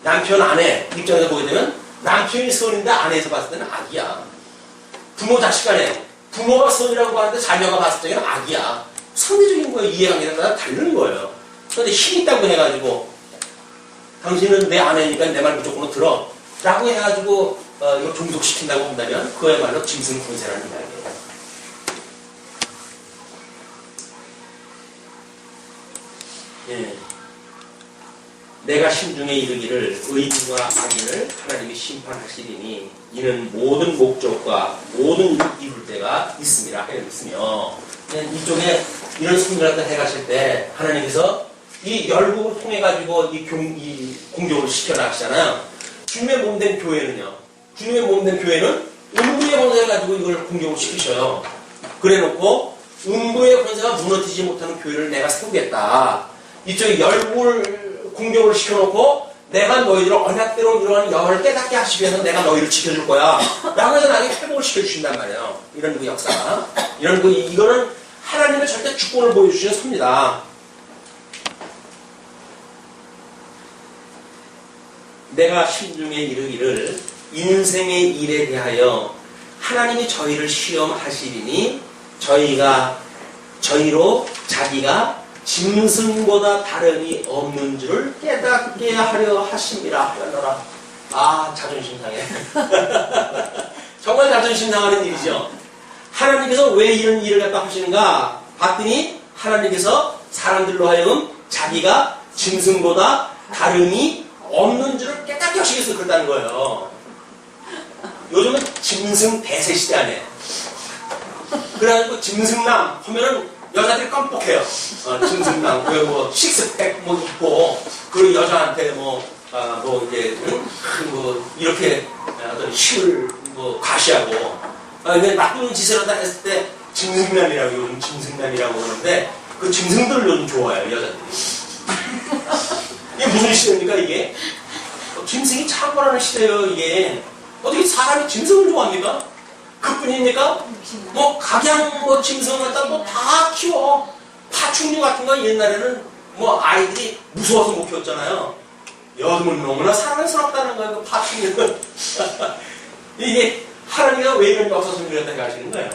남편, 아내 입장에서 보게 되면 남편이 선인데 아내에서 봤을 때는 악이야. 부모, 자식 간에 부모가 선이라고 하는데 자녀가 봤을 때는 악이야. 상대적인 거에 이해관계가 다른 거예요. 그런데 힘 있다고 해가지고 당신은 내 아내니까 내 말 무조건 들어 라고 해가지고 이거 종속시킨다고 한다면 그야말로 짐승권세라는 이야기예요. 예. 내가 심중에 이르기를 의인과 악인을 하나님이 심판하시리니 이는 모든 목적과 모든 이룰 때가 있습니다. 하여 있으며 이쪽에 이런 성경을 해가실 때 하나님께서 이 열국을 통해 가지고 이 공격을 시켜나가시잖아요. 주님의 몸된 교회는요. 주님의 몸된 교회는 음부의 권세를 가지고 이걸 공격을 시키셔요. 그래놓고 음부의 권세가 무너지지 못하는 교회를 내가 세우겠다. 이쪽에 열국을 공격을 시켜놓고 내가 너희들을 언약대로 이러한 여호와를 깨닫게 하시기 위해서 내가 너희를 지켜줄 거야. 라고 해서 나에게 회복을 시켜주신단 말이에요. 이런 그 역사가. 이거는 하나님의 절대 주권을 보여주시는 섭니다. 내가 심중에 이르기를 인생의 일에 대하여 하나님이 저희를 시험하시리니 저희로 자기가 짐승보다 다름이 없는 줄을 깨닫게 하려 하심이라 하더라. 아, 자존심 상해. 정말 자존심 상하는 일이죠. 하나님께서 왜 이런 일을 갖다 하시는가 봤더니 하나님께서 사람들로 하여금 자기가 짐승보다 다름이 없는 줄을 깨닫게 하시기 위해서 그랬다는 거예요. 요즘은 짐승 대세 시대 아니에요. 그래가지고 짐승남 하면은 여자들이 깜빡해요. 짐승남, 뭐 식스팩 뭐 입고 그 여자한테 이렇게 어떤 힘을 과시하고 나쁜 짓을 하다 했을 때 짐승남이라고 요즘 짐승남이라고 그러는데 그 짐승들을 요즘 좋아해요 여자들이. 이게 무슨 시대입니까 이게? 짐승이 창궐하는 시대예요 이게. 어떻게 사람이 짐승을 좋아합니까? 그뿐입니까? 각양 짐승 갖다 다 키워. 파충류 같은 거 옛날에는 아이들이 무서워서 못 키웠잖아요. 요즘은 너무나 사랑스럽다는 거예요, 그 파충류는. 이게 하나님이 왜 이런 역사 성경을 갖다 하시는 거예요?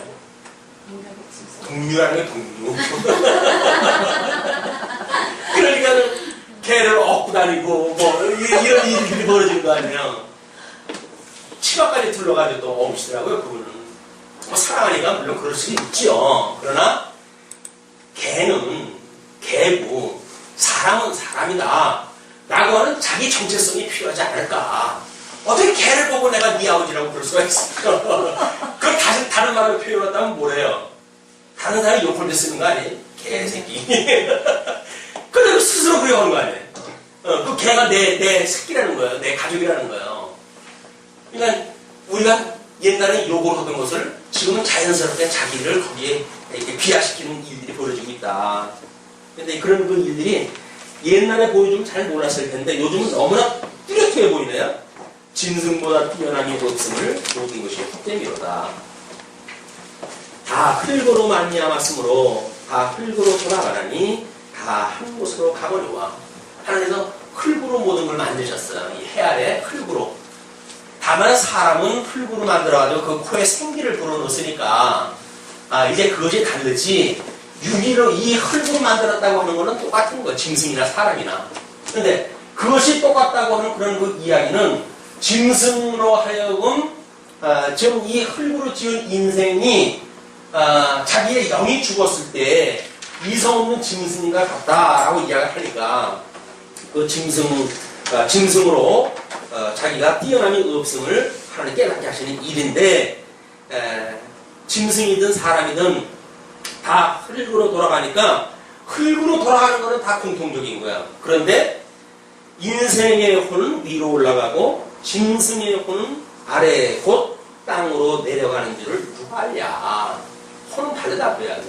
동류라는 게 동류. 그러니까는 개를 얻고 다니고 이런 일들이 벌어지는 거 아니에요. 치마까지 둘러가지고 또 옮시더라고요, 그분은. 사랑하니까 물론 그럴 수 있지요. 그러나 개는 개고 사람은 사람이다 라고 하는 자기 정체성이 필요하지 않을까. 어떻게 개를 보고 내가 네 아버지라고 부를 수가 있을까? 그걸 다른 말로 표현한다면 뭐래요? 다른 사람이 욕할 때 쓰는 거 아니에요? 개새끼. 근데 스스로 그래 하는 거 아니에요? 그 개가 내 새끼라는 거예요. 내 가족이라는 거예요. 그러니까 우리가 옛날에 욕을 하던 것을 지금은 자연스럽게 자기를 거기에 이렇게 비하시키는 일들이 벌어지고 있다. 근데 그런 그 일들이 옛날에 보여주면 잘 몰랐을 텐데 요즘은 너무나 뚜렷해 보이네요. 짐승보다 뛰어남이 없음을 모든 것이 헛되미로다. 다 흙으로 말미암았으므로 다 흙으로 돌아가라니 다 한 곳으로 가거니와. 하나님께서 흙으로 모든 걸 만드셨어요. 이 해 아래 흙으로. 다만 사람은 흙으로 만들어가지고 그 코에 생기를 불어넣었으니까 이제 그것이 다르지. 유기로 이 흙으로 만들었다고 하는 거는 똑같은 거. 짐승이나 사람이나. 근데 그것이 똑같다고 하는 그런 그 이야기는 짐승으로 하여금 지금 이 흙으로 지은 인생이 자기의 영이 죽었을 때 이성 없는 짐승과 같다라고 이야기를 하니까 그 짐승으로 자기가 뛰어남이 없음을 하나님 깨닫게 하시는 일인데 짐승이든 사람이든 다 흙으로 돌아가니까 흙으로 돌아가는 것은 다 공통적인 거야. 그런데 인생의 혼은 위로 올라가고 짐승의 혼은 아래 곧 땅으로 내려가는 줄을 누가 알냐. 혼은 다르다고 해야 돼.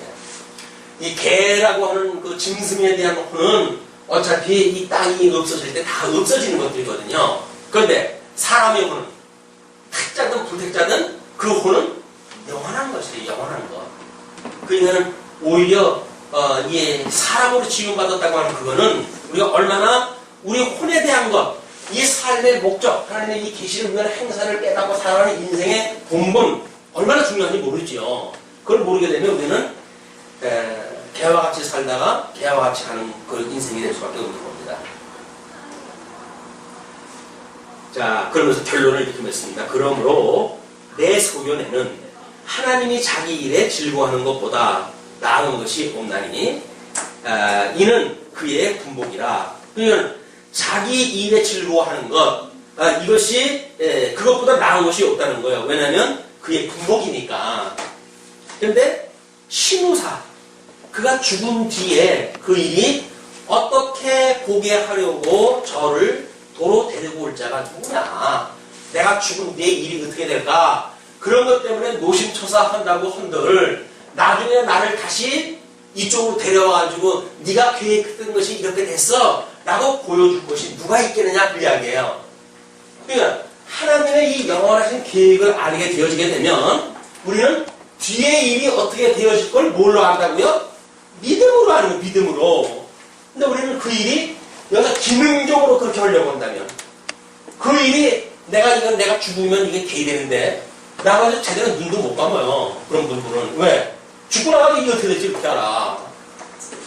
이 개라고 하는 그 짐승에 대한 혼은 어차피 이 땅이 없어질 때 다 없어지는 것들이거든요. 그런데 사람의 혼은 택자든 불택자든 그 혼은 영원한 것이에요. 영원한 것. 그러니까 오히려 이 사람으로 지음받았다고 하는 그거는 우리가 얼마나 우리 혼에 대한 것, 이 삶의 목적, 하나님의 이 계시를 위한 행사를 깨닫고 살아가는 인생의 본분 얼마나 중요한지 모르지요. 그걸 모르게 되면 우리는 개와 같이 살다가 개와 같이 가는 그 인생이 될 수밖에 없는 겁니다. 자, 그러면서 결론을 이렇게 맺습니다. 그러므로 내 소견에는 하나님이 자기 일에 즐거워하는 것보다 나은 것이 없나니 이는 그의 군복이라. 그러면 자기 일에 즐거워하는 것, 이것이 그것보다 나은 것이 없다는 거예요. 왜냐하면 그의 군복이니까. 그런데 신우사, 그가 죽은 뒤에 그 일이 어떻게 보게 하려고 저를 도로 데리고 올 자가 누구냐? 내가 죽은 뒤에 일이 어떻게 될까? 그런 것 때문에 노심초사한다고 한들 나중에 나를 다시 이쪽으로 데려와가지고 네가 계획했던 것이 이렇게 됐어 라고 보여줄 것이 누가 있겠느냐 그 이야기예요. 그러니까 하나님의 이 영원하신 계획을 알게 되어지게 되면 우리는 뒤에 일이 어떻게 되어질 걸 뭘로 안다고요? 믿음으로 아는 거예요. 믿음으로. 근데 우리는 그 일이 여기서 기능적으로 그렇게 하려고 한다면 그 일이 내가 죽으면 이게 개입되는데 나가서 제대로 눈도 못 감아요. 그런 분들은. 왜? 죽고 나가도 이게 어떻게 될지 그렇게 알아.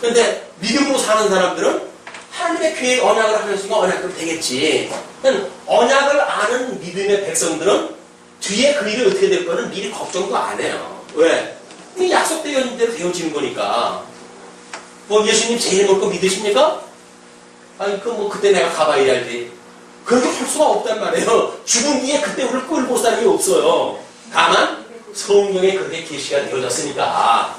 근데 믿음으로 사는 사람들은 하나님의 계획 언약을 하셨으니까 언약대로 되겠지. 언약을 아는 믿음의 백성들은 뒤에 그 일이 어떻게 될 거는 미리 걱정도 안 해요. 왜? 이게 약속되어진 대로 되어지는 거니까. 뭐 예수님 제일 올 거 믿으십니까? 아니 그때 내가 가봐야 할지. 그렇게 할 수가 없단 말이에요. 죽은 뒤에 그때 우리를 끌고 올 사람이 없어요. 다만 성경에 그렇게 계시가 되어졌으니까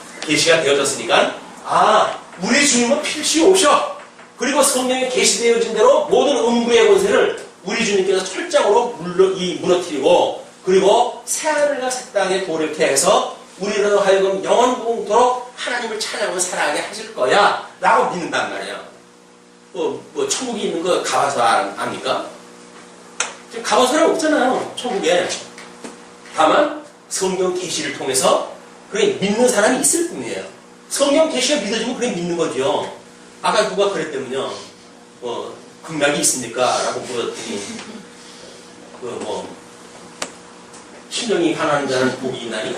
우리 주님은 필시 오셔. 그리고 성경에 계시되어진 대로 모든 음부의 권세를 우리 주님께서 철장으로 무너뜨리고 그리고 새하늘과 새 땅에 도래케 해서 우리로 하여금 영원토록 하나님을 찬양하며 살아가게 하실 거야 라고 믿는단 말이에요. 뭐 천국이 있는 거 가봐서 압니까? 지금 가본 사람 없잖아요. 천국에. 다만 성경 계시를 통해서 그래 믿는 사람이 있을 뿐이에요. 성경 계시가 믿어지면 그래 믿는 거죠. 아까 누가 그랬다면요. 극락이 있습니까? 라고 물었더니 심령이 가난한 자는 복이 있나니?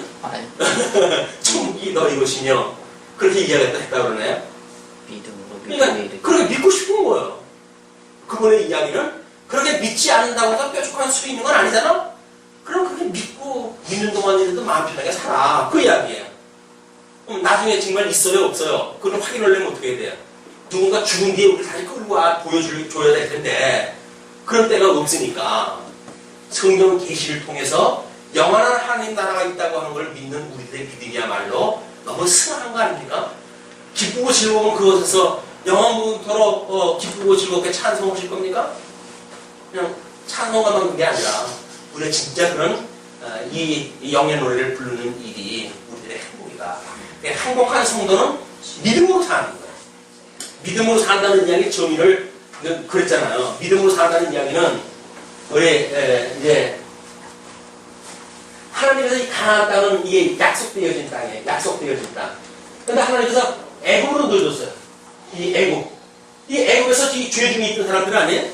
천국이 너희 것이며 그렇게 이야기했다 그러나요? 그러니까 그렇게 믿고 싶은 거예요. 그분의 이야기는 그렇게 믿지 않는다고 해서 뾰족한 수이 있는 건 아니잖아? 그럼 그렇게 믿는 동안이라도 마음 편하게 살아. 그 이야기예요. 그럼 나중에 정말 있어요? 없어요? 그걸 확인하려면 어떻게 해야 돼요? 누군가 죽은 뒤에 우리 다시 끌고 와 줘야 될 텐데 그런 때가 없으니까 성경 계시를 통해서 영원한 하나님 나라가 있다고 하는 걸 믿는 우리들의 믿음이야말로 너무 승한 거 아닙니까? 기쁘고 즐거우면 그것에서 영원토록 기쁘고 즐겁게 찬송하실 겁니까? 그냥 찬송만 하는 게 아니라 우리가 진짜 그런 이 영의 노래를 부르는 일이 우리들의 행복이다. 행복한 성도는 믿음으로 사는 거예요. 믿음으로 산다는 이야기 정의를 그랬잖아요. 믿음으로 산다는 이야기는 이제 하나님께서 이 가나안 땅은 이게 약속되어진 땅이에요. 약속되어진 땅. 근데 하나님께서 애굽으로 넣어줬어요. 이 애굽에서 이 죄 중에 있던 사람들 아니에요?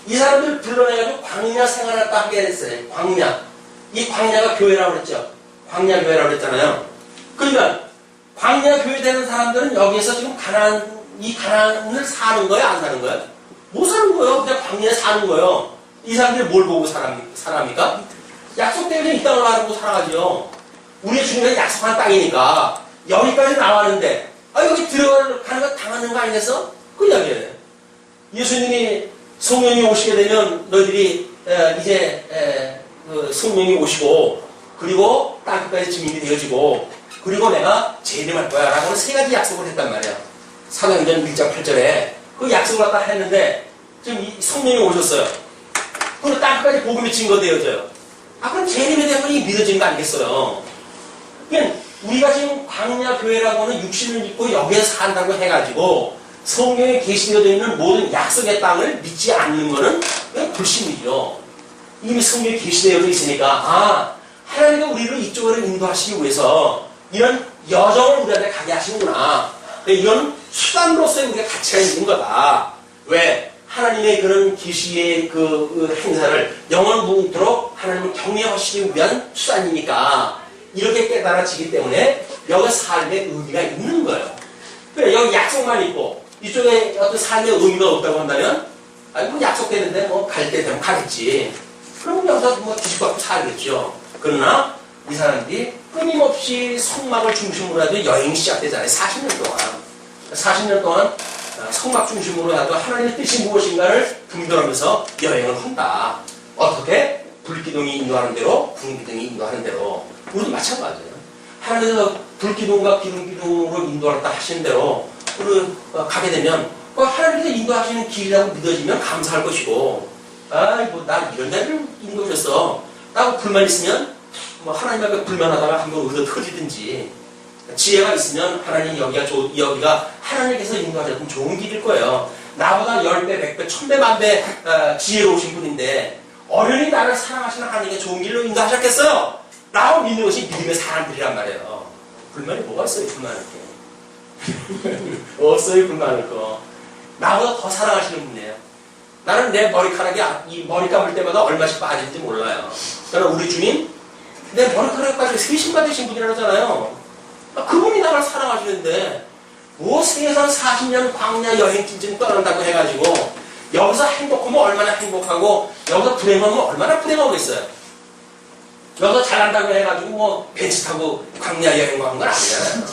이 사람들 불러내가지고 광야 생활을 딱 하게 됐어요. 광야. 이 광야가 교회라고 그랬죠. 광야 교회라고 그랬잖아요. 그러니까 광야 교회 되는 사람들은 여기에서 지금 가나안을 사는 거예요? 안 사는 거예요? 못 사는 거예요. 그냥 광야에 사는 거예요. 이 사람들이 걸 보고 살합니까? 약속되어진 이 땅을 알고 살아가죠. 우리의 주님이 약속한 땅이니까 여기까지 나왔는데 여기 들어가는 거 당하는 거 아니겠어? 그 이야기예요. 예수님이 성령이 오시게 되면 너희들이 이제 성령이 오시고 그리고 땅끝까지 증인이 되어지고 그리고 내가 재림할 거야 라고 하는 세 가지 약속을 했단 말이야. 사도행전 1장 8절에 그 약속을 갖다 했는데 지금 이 성령이 오셨어요. 그리고 땅끝까지 복음이 증거되어져요. 그럼 재림에 대한 이 믿어지는 거 아니겠어요? 그러니까 우리가 지금 광야 교회라고 하는 육신을 입고 여기에서 산다고 해가지고 성경에 계시되어 있는 모든 약속의 땅을 믿지 않는 것은 그냥 불신이죠. 이미 성경에 계시되어 있으니까 하나님이 우리를 이쪽으로 인도하시기 위해서 이런 여정을 우리한테 가게 하시는구나. 이건 수단으로서의 우리가 가치가 있는 거다. 왜? 하나님의 그런 계시의 그 행사를 영원토록 하나님을 경외하시기 위한 수단이니까 이렇게 깨달아지기 때문에 여기 삶의 의미가 있는 거예요. 그래 여기 약속만 있고 이쪽에 어떤 삶의 의미가 없다고 한다면 약속되는데 갈 때 되면 가겠지. 그럼 여기서 뒤집고 살겠죠. 그러나 이 사람들이 끊임없이 성막을 중심으로 해도 여행이 시작되잖아요. 40년 동안. 40년 동안 성막 중심으로 나도 하나님의 뜻이 무엇인가를 분별하면서 여행을 한다. 어떻게? 불기둥이 인도하는 대로, 구름기둥이 인도하는 대로. 우리도 마찬가지예요. 하나님께서 불기둥과 기둥기둥으로 인도하다 하시는 대로 우리 가게 되면 하나님께서 인도하시는 길이라고 믿어지면 감사할 것이고, 아이고 나 이런 데를 인도하셨어 라고 불만 있으면 뭐 하나님 앞에 불만하다가 한번 얻어 터지든지, 지혜가 있으면 하나님 여기가 하나님께서 인도하셨던 좋은 길일 거예요. 나보다 10배, 100배, 1000배, 1000배 지혜로우신 분인데 어른이 나를 사랑하시는 하나님의 좋은 길로 인도하셨겠어요? 라고 믿는 것이 믿음의 사람들이란 말이에요. 불만이 뭐가 있어요? 불만할 게 없어요. 불만할 거. 나보다 더 사랑하시는 분이에요. 나는 내 머리카락이 이 머리 감을 때마다 얼마씩 빠질지 몰라요. 그러나 우리 주님 내 머리카락까지 세심 받으신 분이라잖아요. 그분이 나를 사랑하시는데 뭐 세상 40년 광야 여행진 떠난다고 해가지고 여기서 행복하면 얼마나 행복하고 여기서 불행하면 얼마나 불행하겠어요. 여기서 잘한다고 해가지고 뭐 벤치 타고 광야 여행 가는 건 아니잖아요.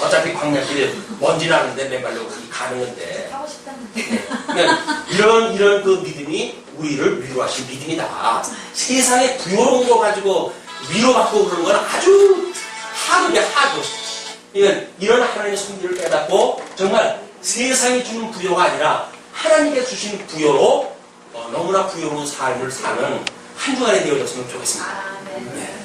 어차피 광야길에 먼지 나는데 맨발로 가는 건데. 하고 싶다는데. 그러니까 이런 그 믿음이 우리를 위로하신 믿음이다. 세상에 부여로운 거 가지고 위로받고 그러는 건 아주 하도야 하도. 이런 하나님의 섭리를 깨닫고 정말 세상이 주는 부여가 아니라 하나님께 주신 부여로 너무나 부여로운 삶을 사는 한 주간이 되어졌으면 좋겠습니다. 아, 네. 네.